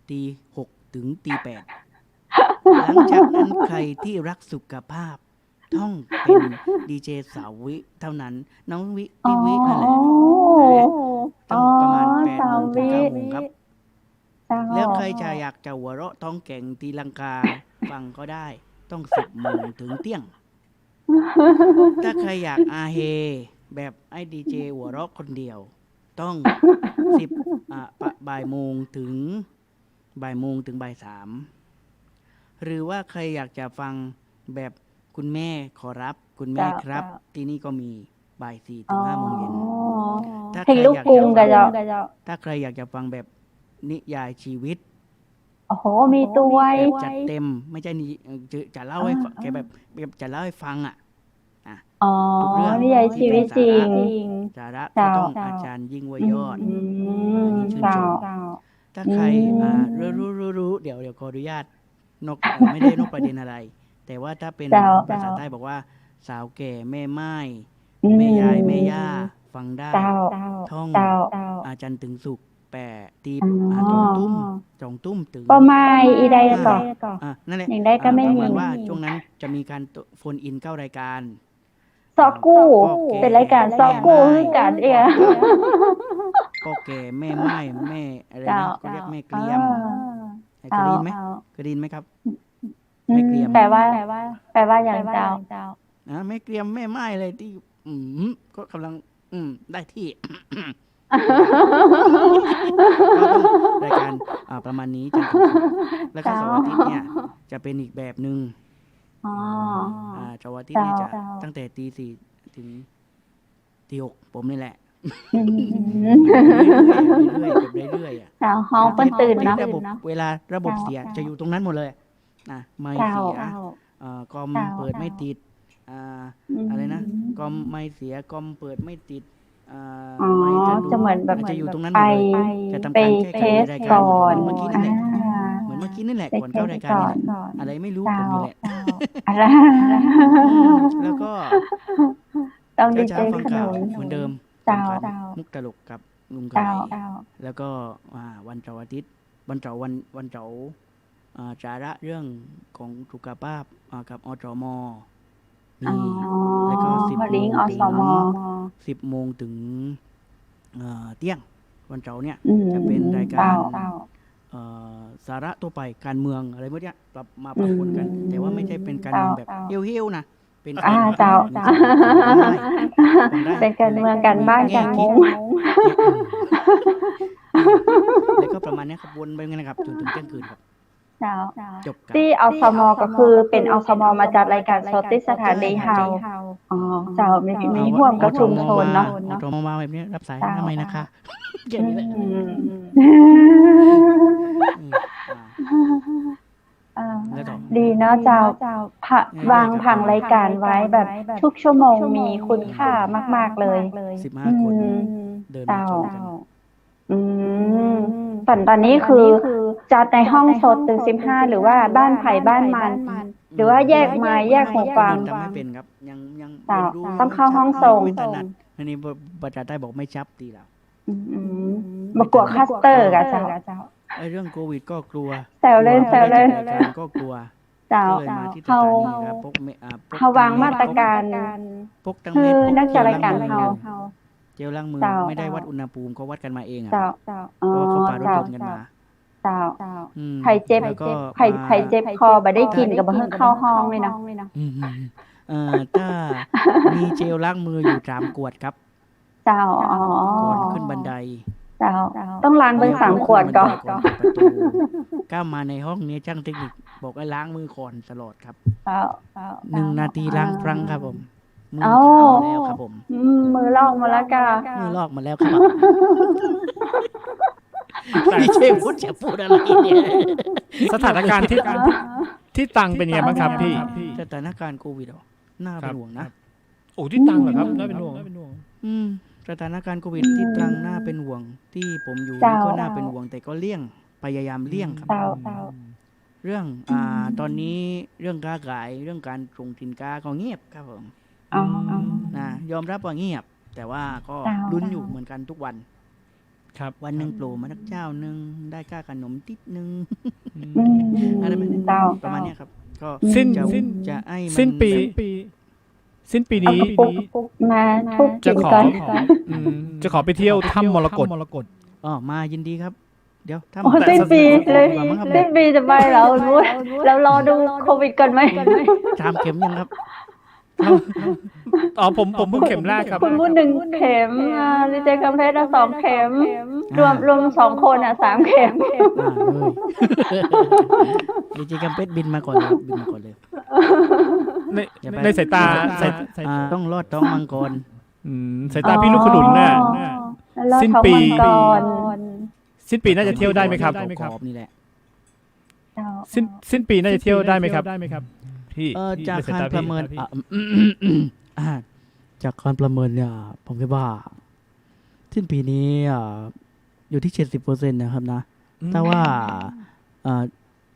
ตี 6 ถึงตี 8 หลังจากนั้นใครที่รักสุขภาพต้องเป็นดีเจสาววิเท่านั้น น้องวิพี่วินั่นแหละต้องประมาณ8 โมงถึง 9 โมงครับ แล้วใครจะอยากจะหัวเราะท้องแก่งตีลังกา ฟังก็ได้ต้อง 10 โมงถึงเที่ยง ถ้าใครอยากอาเฮแบบไอ้ดีเจหัวเราะคนเดียว ต้อง บ่ายโมงถึงบ่าย 3 หรือว่าใครอยากจะฟังแบบคุณแม่ขอรับคุณแม่ครับ ที่นี่ก็มีบ่าย 4 ถึง 5 โมงเย็น ถ้า เพลงลูกกรุงก็จะ ถ้าใครอยากจะฟังแบบนิยายชีวิต โอ้โห มีตัวไว้ แบบจัดเต็มไม่ใช่นี่จะเล่าให้ฟังแกแบบจะเล่าให้ฟังอ่ะ อ๋อ ทุกเรื่อง นี่ยายชีวิตจริง สาระก็ต้องอาจารย์ยิ่งวยอด ชื่นชม ถ้าใครรู้เดี๋ยวขออนุญาตไม่ได้นอกประเด็นอะไร แต่ว่าถ้าเป็น เจ้า ภาษาใต้บอกว่าสาวแก่แม่ไม้แม่ยายแม่ย่าฟังได้ เจ้า ท่อง เจ้า อาจารย์ถึงสุขแปะตี อ๋อ จองตุ้มถึง ประมาณอีใดก่อน นั่นแหละ อย่างใดก็ไม่ ประมาณ มี ว่าช่วงนั้นจะมีการโฟนอินเข้ารายการ ซอกกู้ เป็นรายการซอกกู้คือกันเอง พ่อแก่แม่ไม้แม่อะไรนะเขาเรียกแม่เกลียมเคยได้ยินไหมเคยได้ยินไหมครับ แม่เกลียม แปลว่าอย่างเจ้า แม่เกลียมแม่ไม้อะไรที่ก็กำลังได้ที่ ก็ต้องรายการประมาณนี้จันทร์ถึงศุกร์แล้วก็เสาร์อาทิตย์เนี่ยจะเป็นอีกแบบหนึ่ง อ๋อ เสาร์อาทิตย์เนี่ยจะ เจ้า ตั้งแต่ตี 4 ถึงตี 6 ผมนี่แหละ อืม เรื่อยๆเรื่อยๆอ่ะ เจ้าห้องเปิ้นตื่นเนาะ ระบบเวลาระบบเสียจะอยู่ตรงนั้นหมดเลยนะไม่ เจ้า เสียคอมเปิดไม่ติดอะไรนะคอมไม่เสียคอมเปิดไม่ติด อ๋อ ไม่สะดุด จะเหมือนแบบ จะอยู่ตรงนั้นหม ไป ดเลยจะทำ ไป การแก้ เท ไข ส ในรายการ ก่อน เหมือนเมื่อกี้นั่นแหละเหมือนเมื่อกี้นั่นแหละก่อนเข้ารายการนี่แหละอะไรไม่รู้ผมนี่แหละ อะไร แล้วก็ ต้องดี เช้า เจ ๆฟัง ขน ข่าว ม เหมือนเดิม เจ้า ฟังข่าวมุกตลกกับลุงไก่ เจ้า แล้วก็วันเสาร์อาทิตย์วันเสาร์สาระเรื่องของสุขภาพกับอจม อ๋อ แล้วก็10 ลิงก์อสม 10 โมงถึง เที่ยงวันเสาร์เนี่ย อืม จะเป็นรายการ เจ้าเจ้า สาระทั่วไปการเมืองอะไรพวกเนี้ยปรับมาปะปนกัน อืม แต่ว่าไม่ใช่เป็นการเมืองแบบ เจ้า เหี้ยวๆนะเป็น อ่า การ เจ้า มี เจ้า ฟังได้ เป็นการเมืองการบ้านการเมือง แล้วก็ประมาณเนี้ยครับวนไปงั้นนะครับจนถึงเที่ยงคืนครับ เจ้า จบกัน ที่อสมก็คือเป็นอสมมาจัดรายการสดที่สถานีเฮาอ๋อเจ้ามีห่วมกับชุมชนเนาะ อตมมาแบบนี้รับสาย เจ้า ทำไมนะคะแค่นี้แหละ อืม อ่า อ่า แล้วต่อ ดีเนาะเจ้าวางผังรายการไว้แบบทุกชั่วโมงมีคุณค่ามากๆเลย 15 คน อืม เดินมา เจ้า ชนกัน อืมตอนนี้คือจัดในห้องสดตื่น15หรือว่าบ้านไผ่บ้านมัน หรือว่าแยกไม้แยกหูฟัง ทำไม่เป็นครับยัง เจ้า เรียนรู้ ต้องเข้าห้องส่ง ไม่ถนัดอันนี้ประชาใต้บอกไม่ชับตีแล้ว อืมมากลัวคัสเตอร์กับเจ้า ไอ้เรื่องโควิดก็กลัว แซวเล่น กลัว แซวเล่น ไม่ได้จัดรายการก็กลัว เจ้า ก็เลยมาที่ส เขา ถานีครับพกเขาวางมาตรการ พกทั้ง คื เม็ อ ดพก นักจัด เจล รายการ ล้าง เขา มือเจลล้างมือ เจ้า ไม่ได้วัดอุณหภูมิเขาวัดกันมาเองอะ เจ้า เพ อ๋อ ราะว่าเขาปารถ เจ้าย นต์กันมา เจ้า อืม ใครเจ็บ แล้วก็ ใคร มา ใครเจ็บคอบ่ได้กินกับบ่เพิ่งเข้าห้องเลยนะ อืมถ้ามีเจลล้างมืออยู่3 ขวดครับ เจ้าอ๋อ ก่อนขึ้นบันได เจ้า ต้องล้างเบิ่ง3 ขวดก่อน ก่อนเปิดประตูก้าวมาในห้องนี้ช่างเทคนิคบอกให้ล้างมือก่อนตลอดครับ เจ้า 1 นาทีล้างครั้งครับผมมือ เอ้า ขาวแล้วครับผม มือลอกมาแล้วกะ มือลอกมาแล้วครับพี่เชฟพูดจะพูดอะไรเนี่ย สถานการณ์ที่ตังเป็นไงบ้างครับพี่ สถานการณ์โควิดเหรอน่าเป็นห่วงนะ โอ้ที่ตังเหรอครับน่าเป็นห่วง สถานการณ์โควิดที่ตรังน่าเป็นห่วงที่ผมอยู่ เจ้า นี่ก็น่าเป็นห่วงแต่ก็เลี่ยงพยายามเลี่ยงครับ เจ้า เรื่องตอนนี้เรื่องค้าขายเรื่องการส่งสินค้าก็เงียบครับผม อ๋อ นะยอมรับว่าเงียบ แต่ว่าก็ เจ้า ลุ้นอยู่เหมือนกันทุกวัน ครับ วันหนึ่งโผล่มาสักเจ้าหนึ่งได้ค่าขนมติดนึง อืม อะไรแบบนี้ เจ้า ประมาณเนี้ยครับ ก็ สิ้น จะให้มัน สิ้นปี แบบ สิ้นปี เอา นี้ กระปุกมาทุบ จะ กิน ขอ ก่อน จะขอไปเที่ยวถ้ำมรกต อ๋อมายินดีครับ เดี๋ยวถ้า โอ้ มา สิ้นปีเลย ดีกว่ามั้งครับ สิ้นปีจะไปเหรอรู้เรารอดูโควิดก่อนไหม 3 เข็มยังครับ อ๋อผมเพิ่งเข็มแรกครับ คุณพูด1 เข็มลิเจกัมเพชร2 เข็ม รวม2 คน3 เข็ม ดีเจกัมเพชรบินมาก่อนเลยบินมาก่อนเลย ใน อย่าไป ในสายตาสาย ต้องรอดท้องมังกร สายตาพี่ลูกขนุนน่ะ แล้ว สิ้น ท้อง ปี มังกร สิ้นปีน่าจะเที่ยวได้ไหมครับ ขอบนี่แหละ สิ้นปีน่าจะเที่ยวได้ไหมครับพี่ จาก ในสย การ ต ประเมิน พี่ จากการประเมินเนี่ยผมคิดว่าสิ้นปีนี้อยู่ที่ 70%นะครับนะถ้าว่า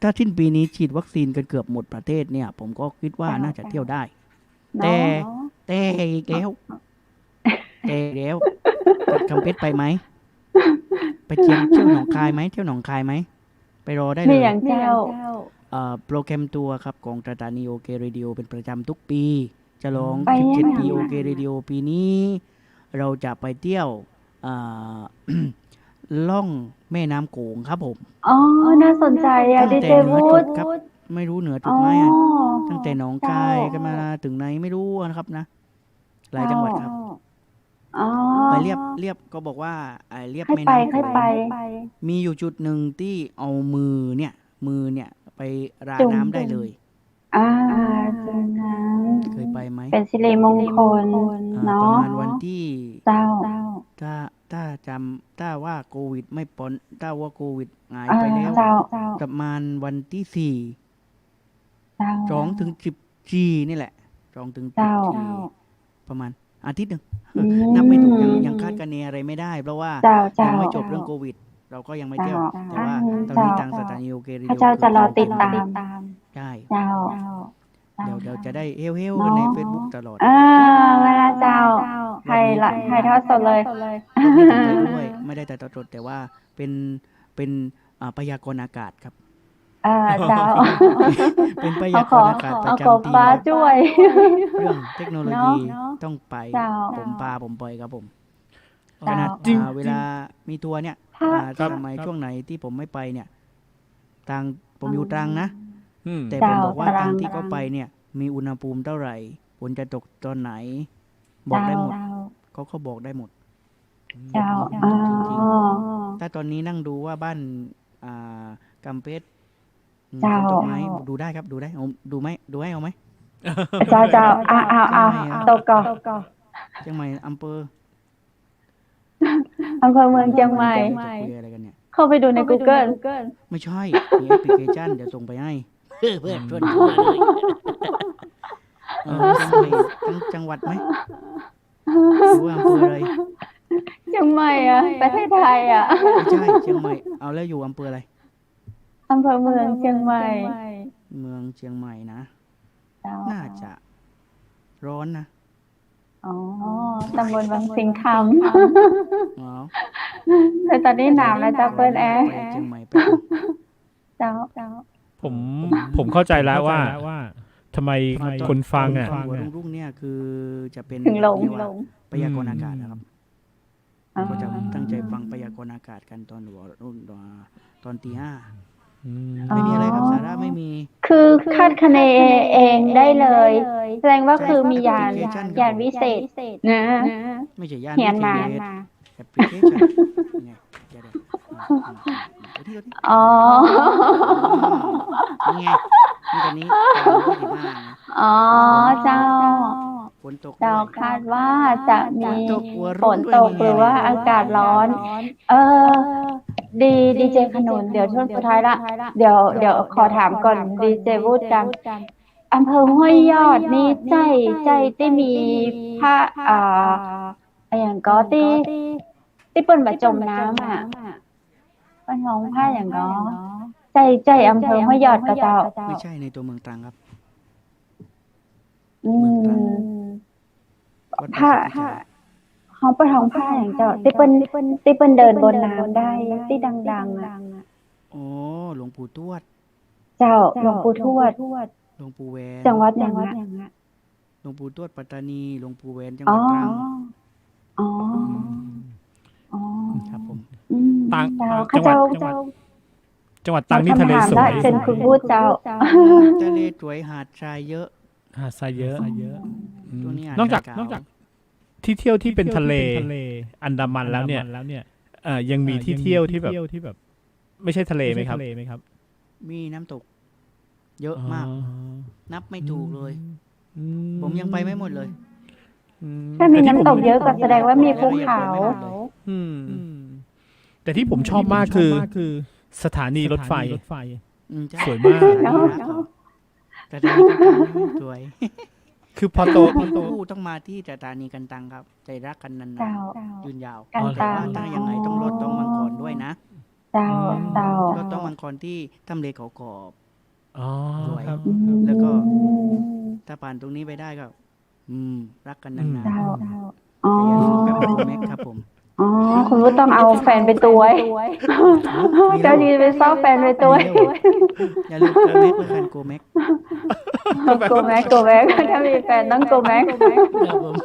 ถ้าสิ้นปีนี้ฉีดวัคซีนกันเกือบหมดประเทศเนี่ย ผมก็คิดว่าน่าจะเที่ยวได้ แต่อีกแล้วคำเพชรไปไหม ไปเที่ยวหนองคายไหมเที่ยวหนองคายไหมไปรอได้เล มี ย อย่างเจ้า โปรแกรมตัวครับของสถานีโอเคเรดิโอเป็นประจำทุกปีจะลอง ไปยังไง 17 ปีโอเคเรดิโอปีนี้ เราจะไปเที่ยวอ่า ล่องแม่น้ำโขงครับผม อ๋อ น่าสนใจอะดีเจวูด ครับ ไม่รู้เหนือถึ อ๋ ง อ ไหมตั้งแต่หนองคายกันมาถึงไหนไม่รู้นะครับนะ หลายจังหวัดครับ อ๋อ ไปเรียบก็บอกว่าเรียบ ให้ แม่ ไป น้ำโข ให้ ง ไป มีอยู่จุดหนึ่งที่เอามือเนี่ยไปรา จุ่ม น้ำได้เลย จริงนะ เคยไปไหม เป็นสิริมงคล ประ เนาะ มาณวันที่ เจ้า ถ้าว่าโควิดไม่พ้นถ้าว่าโควิดหาย อ่า ไปแล้ว เจ้า ประมาณวันที่ เจ้า 2 ถึง 14นี่แหละ2 ถึง เจ้า 14ประมาณอาทิตย์หนึ่ง อืม นับไม่ถูกยังคาดคะเนอะไรไม่ได้ เพราะว่า เจ้า ยังไม่จบเรื่องโควิด เราก็ยังไม่เที่ยว แต่ว่าตอนนี้ทางสถานีโอเคเร พระ ดิโอ เจ้าจะรอติดตาม ใช่ เจ้า เดี๋ยวจะได้เฮลๆกันใน Facebook ตลอด เวลาเจ้าให้ทอดสดเลย รอบนี้ผมไปด้วยไม่ได้แต่ตดแต่ว่าเป็นพยากรณ์อากาศครับ เจ้า เป็นพ เอา ยาก ขอ รณ์อากาศประ เอา จำ ของ ทีม ฟ้า ครับ ช่วย เรื่องเทคโนโลยี เนอะ ต้องไป เจ้า ผมปล่อยครับผม ขนาด จริง เวลามีตัวเนี่ย ถ้า ครับ สมัยช่วงไหนที่ผมไม่ไปเนี่ยตรังผมอยู่ตรังนะ อืม แต่ผม เจ้า บอกว่า ตรัง ทางที่เขาไปเนี่ย มีอุณหภูมิเท่าไหร่ฝนจะตกตอนไหน บอกได้หมดเขาบอกได้หมด เจ้า จริง อ๋อ ถ้าตอนนี้นั่งดูว่าบ้านอ่ากำเพชรฝ เจ้า นตกไหมดูได้ครับดูได้เอาดูไหมดูให้เอาไหม เจ้าเอาตกก่อน เชียงใหม่อำเภอ อำเภอเมืองเชียงใหม่ จะคุยอะไรกันเนี่ย เข้าไปดูใน Google ไม่ใช่ มีแอปพลิเคชันเดี๋ยวส่งไปให้เพื่อนชวนทั่วเลยเชียงใหม่ทั้งจังหวัดไหมหรือว่าอำเภออะไร เชียงใหม่อะประเทศไทยอะ ไม่ใช่เชียงใหม่เอาแล้วอยู่อำเภออะไร อำเภอเมืองเชียงใหม่ เมืองเชียงใหม่นะ เจ้า น่าจะร้อนนะ อ๋อตำบลบางสิงค อ๋อ ำแต่ตอนนี้หนาวนะเจ้าเปิ้ลแอร์ ไปเชียงใหม่แป๊บนึง เจ้า ผมเข้าใจแล้วว่าทำไมคนฟังอ่ะ หัวรุ่งๆเนี่ยคือจะเป็น ถึงหลง เรียกว่าพยากรณ์อากาศนะครับ อ๋อ ก็จะตั้งใจฟังพยากรณ์อากาศกันตอนหัวรุ่นตอนตีห้า ไม่มีอะไรครับสาระไม่มี คือคาดคะเนเองได้เลย แสดงว่าคือมียานวิเศษนะ ไม่ใช่ย่าน เขียนมา แอปพลิเคชันไงเดี๋ยวๆที่ อ๋อ นี่ไงนี่ตอนนี้ตอนที่15นะ อ๋อ เจ้า ฝนตก เจ้า ด้วย คาดว่าจะมี ตกหัว ฝ รุ่ น งด้วย ตกหรือว่าอากาศร้อน เออ ดีเจขนุนเดี๋ยวช่วงสุดท้ายละ เดี๋ยวขอถามก่อนดีเจพูดกันอำเภอห้วยยอดนี่ใจที่มีพระอย่างก็ที่เปิ้นบะจมน้ำอ่ะเปิ้นร้องผ้าอย่างก็ใจอำเภอห้วยยอดก็เจ้า ไม่ใช่ในตัวเมืองตรังครับ อื เมืองตรัง ม วัด ผ้า ประสิทธิชัย เขาไปท้องผ้าอย่างเจ้าที่เปิ้นเดินบนน้ำได้ที่ดังๆอ่ะ อ๋อหลวงปู่ทวด เจ้าหลวงปู่ทวด หลวงปู่แหวน จังหวัดอย่างอ่ะ หลวงปู่ทวดปัตตานีหลวงปู่แหวนจังห อ๋อ วัดตรัง อ๋ออ๋อ ครับผม อืม ตรัง เจ้า จังหวัด เจ้า จังหวัดตรังนี่ทะเลสวย เช่นคุณพูดเจ้า ทะเลสวยหาดทรายเยอะ หาดทรายเยอะ ช่วงนี้อาจ นอกจาก จะหนาว ที่เที่ยวที่เป็นทะเลอันดามันแล้วเนี่ยยังมีที่เที่ยวที่แบบ ไม่ใช่ทะเลไหมครับ มีน้ำตก เยอะมาก นับไม่ถูกเลย อื ผมยังไปไม่หมดเลย ถ้ามีน้ำตกเยอะก็แสดงว่ามีภูเขา อืมแต่ที่ผมชอบมากคือสถานีรถไฟ ใช่ สวยมาก เนอะ แต่ตอนนี้กันตังสวย คือพอโต คู่ต้องมาที่สถานีกันตังครับ ใจรักกันนาน เจ้า ๆยืนยาว กันตัง แต่ว่าถ้ายังไงต้องรถต้องมังกรด้วยนะ เจ้าร ถต้องมังกรที่ทำเลเขากรอบ อ๋อครับ อืม แล้วก็ ถ้าผ่านตรงนี้ไปได้ก็ รักกันนาน เจ้า ๆ อ๋อ แต่อย่าลืมแบบโปรแม็กครับผม อ๋อคุณก็ต้องเอาแฟนไปตัวไว้เจ้าดีไปซ่อมแฟนไปตัวไว้ อย่าลืมโกแม็กแล้วกันโกแม็ก โกแม็กถ้ามีแฟนต้องโกแม็ก ครับผม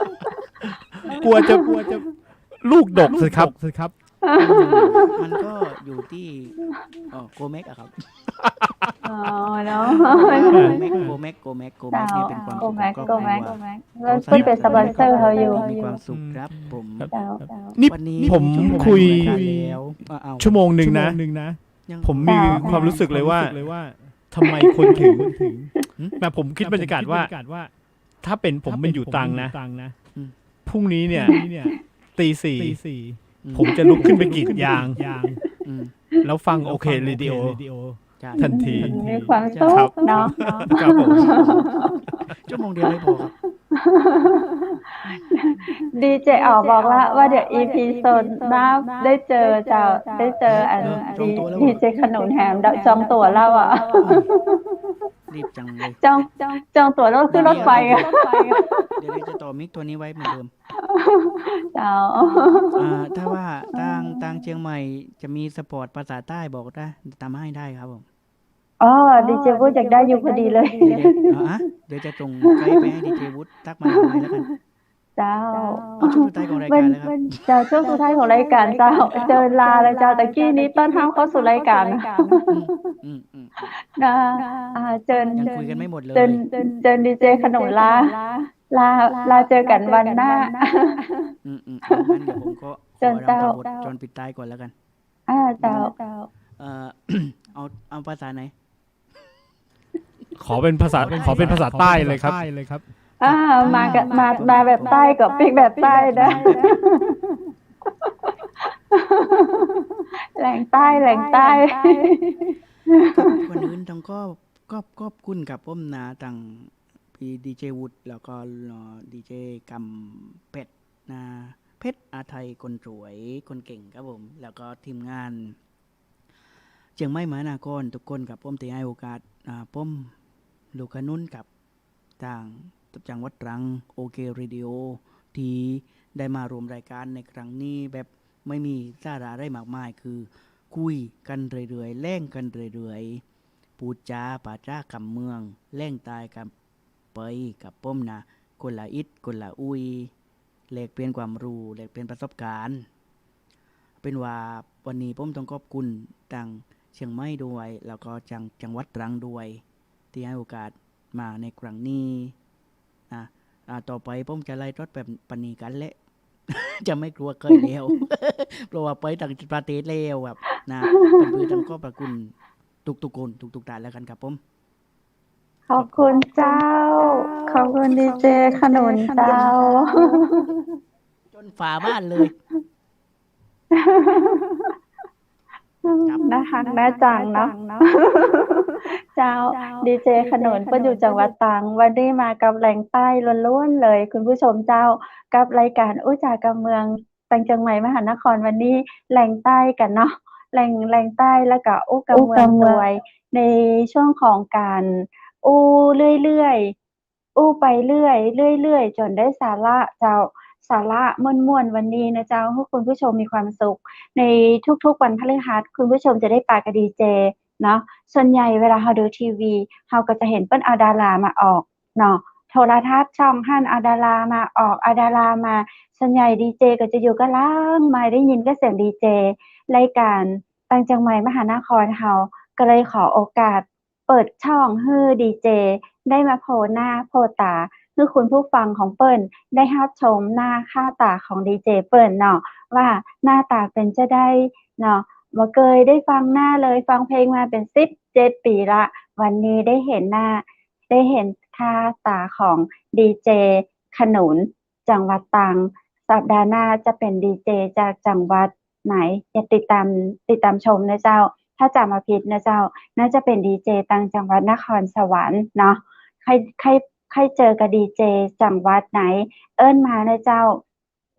กลัวจะลูกดกสิครับ มันก็อยู่ที่โกแม็กอะครับ อ๋อเนาะ โกแม็กเนี่ยเป็นความ โก สุข แม็ก ของ โก ครอบค แม็ก รัว แล้วเพิ่งเป็นสปอนเซอร์เขาอยู่ มีความสุขครับผม เจ้า นี่ วันนี้ ผม ชั่วโง คุย รายการแล้วเอา ชั่วโมงหนึ่งนะ ยัง ผมมีความรู้สึกเลยว่าทำไมคนถึงแบบผมคิดบรรยากาศว่า ถ้าเป็นผมเป็นอยู่ตรังนะพรุ่งนี้เนี่ยตีสี่ ผมจะลุกขึ้นไปกรีดยาง อืม แล้วฟังโอเคเรดิโอ ใช่ ทันที มีความสุขเนาะ ครับผม ชั่วโมงเดียวไม่พอครับ ดีเจออกบอกแล้วว่าเดี๋ยว EP โซนหน้าได้เจออันดีเจขนุนแฮมจองตั๋วแล้วอ่ะ รีบจังเลย จองตั๋วแล้วขึ้นรถไฟอ่ะ เดี๋ยวเราจะต่อมิกตัวนี้ไว้เหมือนเดิม เจ้า ถ้าว่าทางเชียงใหม่จะมีสปอร์ตภาษาใต้บอกได้ตามให้ได้ครับผม อ๋อดีเจพูดอยากได้อยู่พอดีเลย เดี๋ยวจะส่งไกด์ไปให้ดีเจวุฒิทักมาหลังไมค์แล้วกัน เจ้า เอาช่วงสุดท้ายของรายการแล้วครับ เจ้าช่วงสุดท้ายของรายการเจ้าเจอลาเลยเจ้าตะกี้นี้ต้อนรับเข้าสู่รายการ นะเจิญ ยังคุยกันไม่หมดเลย เจิญดีเจขนุนลาเจอกันวันหน้า เอางั้นเดี๋ยวผมก็ข เชิ อ ญ รำ เจ้า บทจนปิดท้ายก่อนแล้วกัน เจ้า เอ่อ เอาภาษาไหน ขอเป็นภาษาใต้เลยครับ มาแบบใต้กับปิ๊กแบบใต้นะแหล่งใต้ คนอื่นต้องก็คุ้นกับผมนะตั้งพี่ดีเจวุฒิแล้วก็ดีเจกำเป็ดนะเพชรอาไทยคนสวยคนเก่งครับผม แล้วก็ทีมงานเชียงใหม่มหานครทุกคนกับผมที่ให้โอกาสผมลูกขนุนกับทางจังหวัดตรังโอเคเรดิโอที่ได้มารวมรายการในครั้งนี้แบบไม่มีสาระอะไรมากมายคือคุยกันเรื่อยๆแล่งกันเรื่อยๆพูดจาป่าจ้าคำเมืองแล่งตายกับไปกับป้มนะคนละอิดคนละอุยแลกเปลี่ยนความรู้แลกเปลี่ยนประสบการณ์เป็นว่าวันนี้ผมต้องขอบคุณทางเชียงใหม่ด้วยแล้วก็จังหวัดตรังด้วยที่ให้โอกาสมาในครั้งนี้นะต่อไปผมจะไล่รถแบบปณีกันแหละ จะไม่กลัวเคยเลว เพราะว่าไปต่างประเทศเลวแบบนะเป็นเพื่อต้องขอบพระคุณทุกคนทุกท่านแล้วกันครับผม ขอบคุณเจ้า ขอบคุณดีเจขนุนเจ้า จนฝาบ้านเลย นะคะน่าจังเนาะ เจ้าดีเจขนุนเปิ้นอยู่จังหวัดตรังวันนี้มากับแหล่งใต้ล้วนๆเลย คุณผู้ชมเจ้ากับรายการอู้จากับเมืองตังเชียงใหม่มหานครวันนี้แหล่งใต้กันเนาะแหล่งใต้แล้วก็อู้กับเมืองด้วยในช่วงของการอู้เรื่อยๆอู้ไปเรื่อยจนได้สาระเจ้าสาระม่วนๆวันนี้นะเจ้าให้คุณผู้ชมมีความสุขในทุกๆวันพฤหัสคุณผู้ชมจะได้ปากับดีเจเนาะส่วนใหญ่เวลาเราดูทีวีเราก็จะเห็นเปิ้นเอาดารามาออกเนาะโทรทัศน์ช่องหั่นเอาดารามาออกเอาดารามาส่วนใหญ่ดีเจก็จะอยู่กับล้างไม้ได้ยินก็เสียงดีเจรายการต่างจังหวัดมหานครเราก็เลยขอโอกาสเปิดช่องให้ดีเจได้มาโผล่หน้าโผล่ตาให้คุณผู้ฟังของเปิ้นได้รับชมหน้าค่าตาของดีเจเปิ้นเนาะว่าหน้าตาเป็นจะได้เนาะบ่เคยได้ฟังหน้าเลยฟังเพลงมาเป็น17 ปีละวันนี้ได้เห็นหน้าได้เห็นค่าตาของดีเจขนุนจังหวัดตรังสัปดาห์หน้าจะเป็นดีเจจากจังหวัดไหนอย่าติดตามชมนะเจ้าถ้าจำมาผิดนะเจ้าน่าจะเป็นดีเจต่างจังหวัดนครสวรรค์เนาะใครเจอกับดีเจจังหวัดไหนเอิ้นมานะเจ้า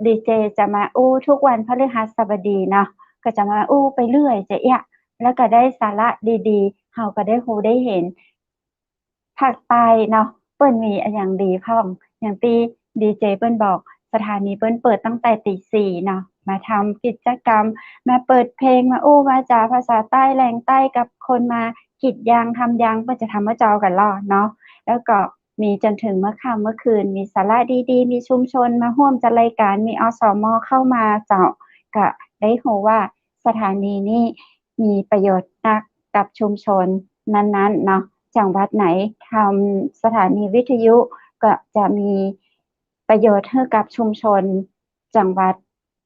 ดีเจจะมาอู้ทุกวันพฤหัสบดีเนาะก็จะมาอู้ไปเรื่อยจะเอี้ยแล้วก็ได้สาระดีๆเฮาก็ได้รู้ได้เห็นภาคใต้เนาะเปิ้นมีอันหยังดีพร้อมอย่างที่ดีเจเปิ้นบอกสถานีเปิ้นเปิดตั้งแต่ตี 4เนาะมาทำกิจกรรมมาเปิดเพลงมาอู้มาจาภาษาใต้แหล่งใต้กับคนมากรีดยางทำยางเปิ้นจะทำมาเจ้ากันล่อเนาะแล้วก็มีจนถึงเมื่อค่ำเมื่อคืนมีสาระดีๆมีชุมชนมาร่วมจัดรายการมีอสมเข้ามาเจ้าก็ได้รู้ว่าสถานีนี้มีประโยชน์นักกับชุมชนนั้นๆเนาะจังหวัดไหนทำสถานีวิทยุก็จะมีประโยชน์ให้กับชุมชนจังหวัด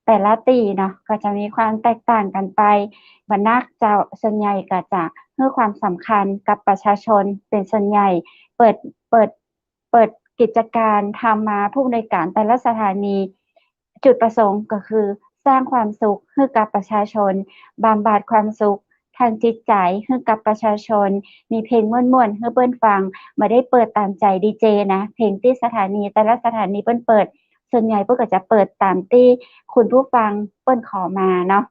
แต่ละตีเนาะก็จะมีความแตกต่างกันไปบรรณาเจ้าส่วนใหญ่ก็จะให้ความสำคัญกับประชาชนเป็นส่วนใหญ่เปิดกิจการทำมาผู้อำนวยการแต่ละสถานีจุดประสงค์ก็คือสร้างความสุขให้กับประชาชนบำบัดความสุขทางจิตใจให้กับประชาชนมีเพลงม่วนๆให้เปิ้นฟังบ่ได้เปิดตามใจดีเจนะเพลงที่สถานีแต่ละสถานีเปิ้นเปิดส่วนใหญ่เปิ้นก็จะเปิดตามที่คุณผู้ฟังเปิ้นขอมาเนาะ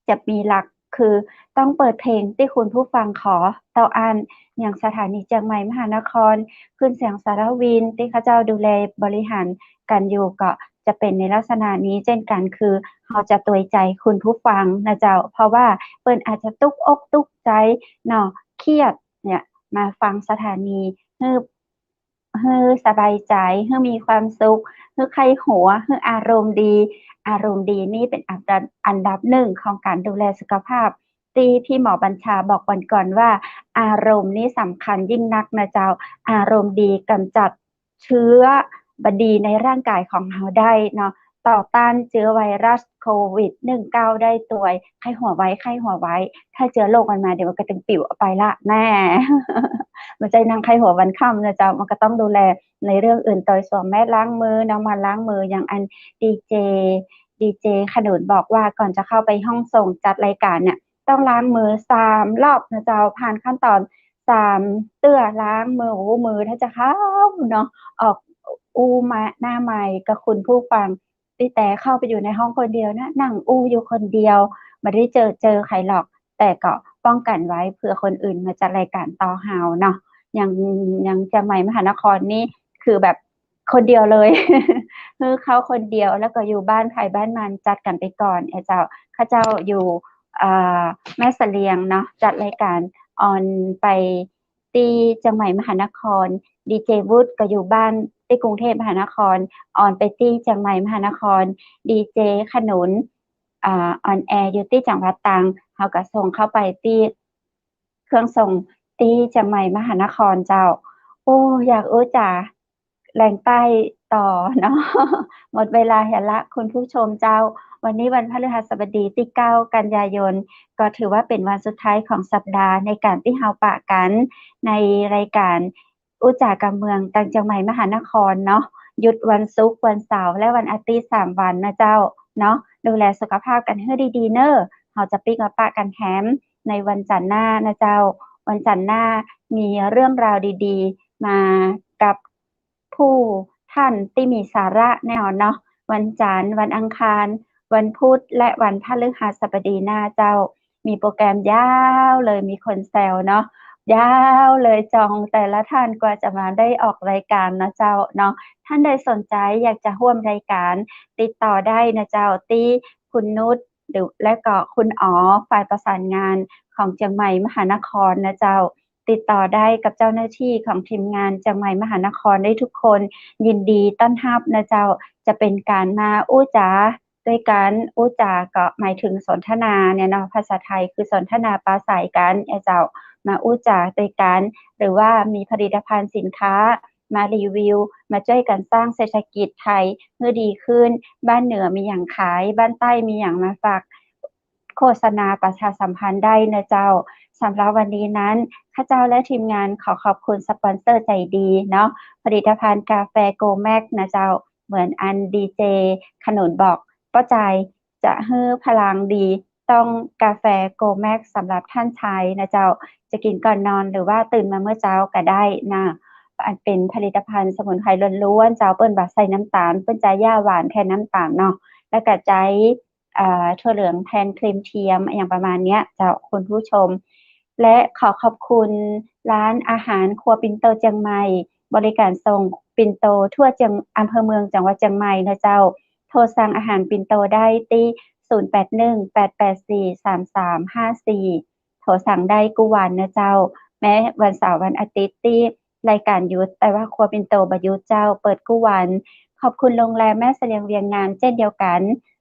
จะมีหลักคือต้องเปิดเพลงที่คุณผู้ฟังขอเต่าอันอย่างสถานีเชียงใหม่มหานครขึ้นเสียงสารวินที่เขาเจ้าดูแลบริหารกันอยู่ก็จะเป็นในลักษณะนี้เช่นกันคือเราจะตวยใจคุณผู้ฟังนะเจ้าเพราะว่าเปิ้นอาจจะตุกอกตุกใจเนาะเครียดเนี่ยมาฟังสถานี ให้สบายใจให้มีความสุขให้ใครหัวให้อารมณ์ดีอารมณ์ดีนี่เป็นอันดับหนึ่งของการดูแลสุขภาพที่พี่หมอบัญชาบอกวันก่อนว่าอารมณ์นี่สำคัญยิ่งนักนะเจ้าอารมณ์ดีกำจัดเชื้อบดีในร่างกายของเราได้เนาะต่อต้านเชื้อไวรัสโควิด19ได้ตัวไข้หัวไว้ไข้หัวไว้ถ้าเชื้อโรคมันมาเดี๋ยวมันก็ตึงปิวออกไปละแม่ มันใจนางไข้หัววันค่ำนะเจ้ามันก็ต้องดูแลในเรื่องอื่นโดยสวมแมสล้างมือน้ำมันล้างมืออย่างอันดีเจขนุนบอกว่าก่อนจะเข้าไปห้องส่งจัดรายการเนี่ยต้องล้างมือ3 รอบนะเจ้าผ่านขั้นตอน3 เตื้อล้างมือโอ้มือถ้าจะเข้าเนาะออกมาหน้าใหม่กับคุณผู้ฟังที่แต่เข้าไปอยู่ในห้องคนเดียวนะนั่งอยู่คนเดียวไม่ได้เจอใครหรอกแต่ก็ป้องกันไว้เผื่อคนอื่นมาจัดรายการต่อเฮาเนาะอย่างเชียงใหม่มหานครนี่คือแบบคนเดียวเลย คือเขาคนเดียวแล้วก็อยู่บ้านใครบ้านมันจัดกันไปก่อนเจ้าข้าเจ้าอยู่แม่เสลียงเนาะจัดรายการออนไปที่เชียงใหม่มหานครดีเจวุฒิก็อยู่บ้านที่กรุงเทพมหานครออนไปที่เชียงใหม่มหานครดีเจขนุนออนแอร์อยู่ที่จังหวัดตรังเขาก็ส่งเข้าไปที่เครื่องส่งที่เชียงใหม่มหานครเจ้าโอ้อยากจ๋าแรงใต้ต่อเนาะ หมดเวลาเห็นละคุณผู้ชมเจ้าวันนี้วันพฤหัสบดีที่9 กันยายนก็ถือว่าเป็นวันสุดท้ายของสัปดาห์ในการที่เฮาปะกันในรายการอุจาการเมืองต่างจังหวัดมหานครเนาะหยุดวันศุกร์วันเสาร์และวันอาทิตย์3 วันนะเจ้าเนาะดูแลสุขภาพกันให้ดีๆเนอะเฮาจะปิกมาปะกันแฮมในวันจันทร์หน้านะเจ้าวันจันทร์หน้ามีเรื่องราวดีๆมากับผู้ท่านที่มีสาระแน่นอนเนาะวันจันทร์วันอังคารวันพุธและวันพฤหัสบดีหน้าเจ้ามีโปรแกรมยาวเลยมีคนแซวเนาะยาวเลยจองแต่ละท่านกว่าจะมาได้ออกรายการนะเจ้าเนาะท่านใดสนใจอยากจะร่วมรายการติดต่อได้นะเจ้าที่คุณนุชและก็คุณอ๋อฝ่ายประสานงานของเชียงใหม่มหานครนะเจ้าติดต่อได้กับเจ้าหน้าที่ของทีมงานเชียงใหม่มหานครได้ทุกคนยินดีต้อนรับนะเจ้าจะเป็นการมาจ๋าด้วยกันจ๋าก็หมายถึงสนทนาเนี่ยเนาะภาษาไทยคือสนทนาปราศัยกันเจ้ามาจ๋าด้วยกันหรือว่ามีผลิตภัณฑ์สินค้ามารีวิวมาช่วยกันสร้างเศรษฐกิจไทยเพื่อดีขึ้นบ้านเหนือมีอย่างขายบ้านใต้มีอย่างมาฝากโฆษณาประชาสัมพันธ์ได้นะเจ้าสำหรับวันนี้นั้นข้าเจ้าและทีมงานขอขอบคุณสปอนเซอร์ใจดีเนาะผลิตภัณฑ์กาแฟโกแม็กนะเจ้าเหมือนอันดีเจขนุนบอกป้าใจจะให้พลังดีต้องกาแฟโกแม็กสำหรับท่านชายนะเจ้าจะกินก่อนนอนหรือว่าตื่นมาเมื่อเช้าก็ได้นะอันเป็นผลิตภัณฑ์สมุนไพรล้วนๆเจ้าเปิ้นบ่ใส่น้ำตาลเปิ้นจะย่าหวานแทนน้ำตาลเนาะแล้วก็ใจถั่วเหลืองแทนครีมเทียมอย่างประมาณเนี้ยเจ้าคุณผู้ชมและขอขอบคุณร้านอาหารครัวปิ่นโตเชียงใหม่บริการส่งปิ่นโตทั่วอำเภอเมืองจังหวัดเชียงใหม่นะเจ้าโทรสั่งอาหารปิ่นโตได้ที่0818843354โทรสั่งได้กุวันนะเจ้าแม้วันเสาร์วันอาทิตย์ที่รายการหยุดแต่ว่าครัวปิ่นโตบ่หยุดเจ้าเปิดกุวันขอบคุณโรงแรมแม่เสลียงเวียงงามเช่นเดียวกัน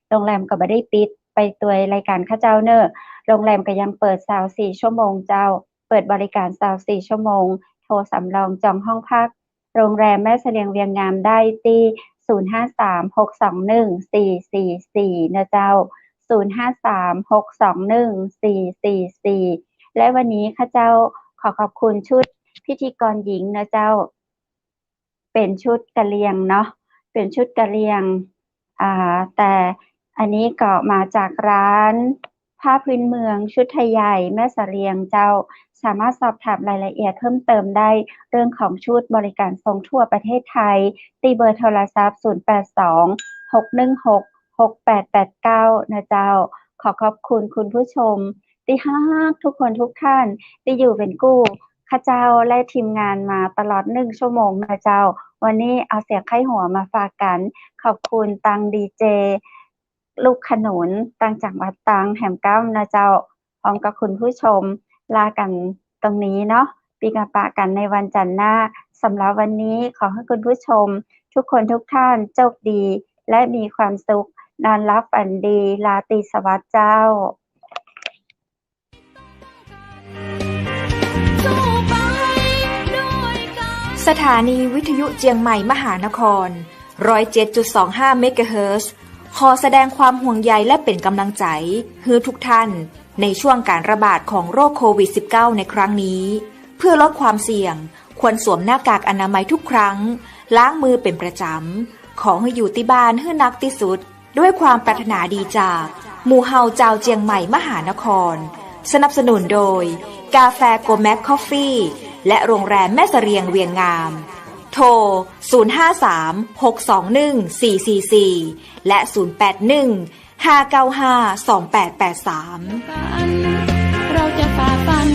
โรงแรมก็บ่ได้ปิดไปตัวยรายการข้าเจ้าเนอะโรงแรมก็ยังเปิด24 ชั่วโมงเจ้าเปิดบริการ24 ชั่วโมงโทรสำรองจองห้องพักโรงแรมแม่เสลียงเวียงงามได้ที่0536214444นะเจ้า0536214444และวันนี้ข้าเจ้าขอขอบคุณชุดพิธีกรหญิงนะเจ้าเป็นชุดกะเหรี่ยงเนาะเป็นชุดกะเหรี่ยงแต่อันนี้ก็มาจากร้านผ้าพื้นเมืองชุดไทยใหญ่แม่เสลียงเจ้าสามารถสอบถามรายละเอียดเพิ่มเติมได้เรื่องของชุดบริการส่งทั่วประเทศไทยตีเบอร์โทรศัพท์0826166889นะเจ้าขอขอบคุณคุณผู้ชมที่ฮักทุกคนทุกท่านที่อยู่เป็นกู้ข้าเจ้าและทีมงานมาตลอด1 ชั่วโมงนะเจ้าวันนี้เอาเสียงไข้หัวมาฝากกันขอบคุณตังดีเจลูกขนุนตังจังหวัดตรังแหมก้ามนะเจ้าพร้อมกับคุณผู้ชมลากันตรงนี้เนาะ ปีกาปะกันในวันจันทร์หน้าสำหรับวันนี้ขอให้คุณผู้ชมทุกคนทุกท่านโชคดีและมีความสุขนอนรับฝันดีราตรีสวัสดิ์เจ้าสถานีวิทยุเจียงใหม่มหานคร 107.25 เมกะเฮิรตซ์ ขอแสดงความห่วงใยและเป็นกำลังใจให้ทุกท่านในช่วงการระบาดของโรคโควิด -19 ในครั้งนี้เพื่อลดความเสี่ยงควรสวมหน้ากากอนามัยทุกครั้งล้างมือเป็นประจำขอให้อยู่ที่บ้านให้นักที่สุดด้วยความปรารถนาดีจากหมู่เฮาเจ้าเจียงใหม่มหานครสนับสนุนโดยกาแฟโกแม็กคอฟฟี่และโรงแรมแม่เสรียงเวียงงามโทร 053-621-444 และ 081-595-2883 เราจะฝ่าฟัน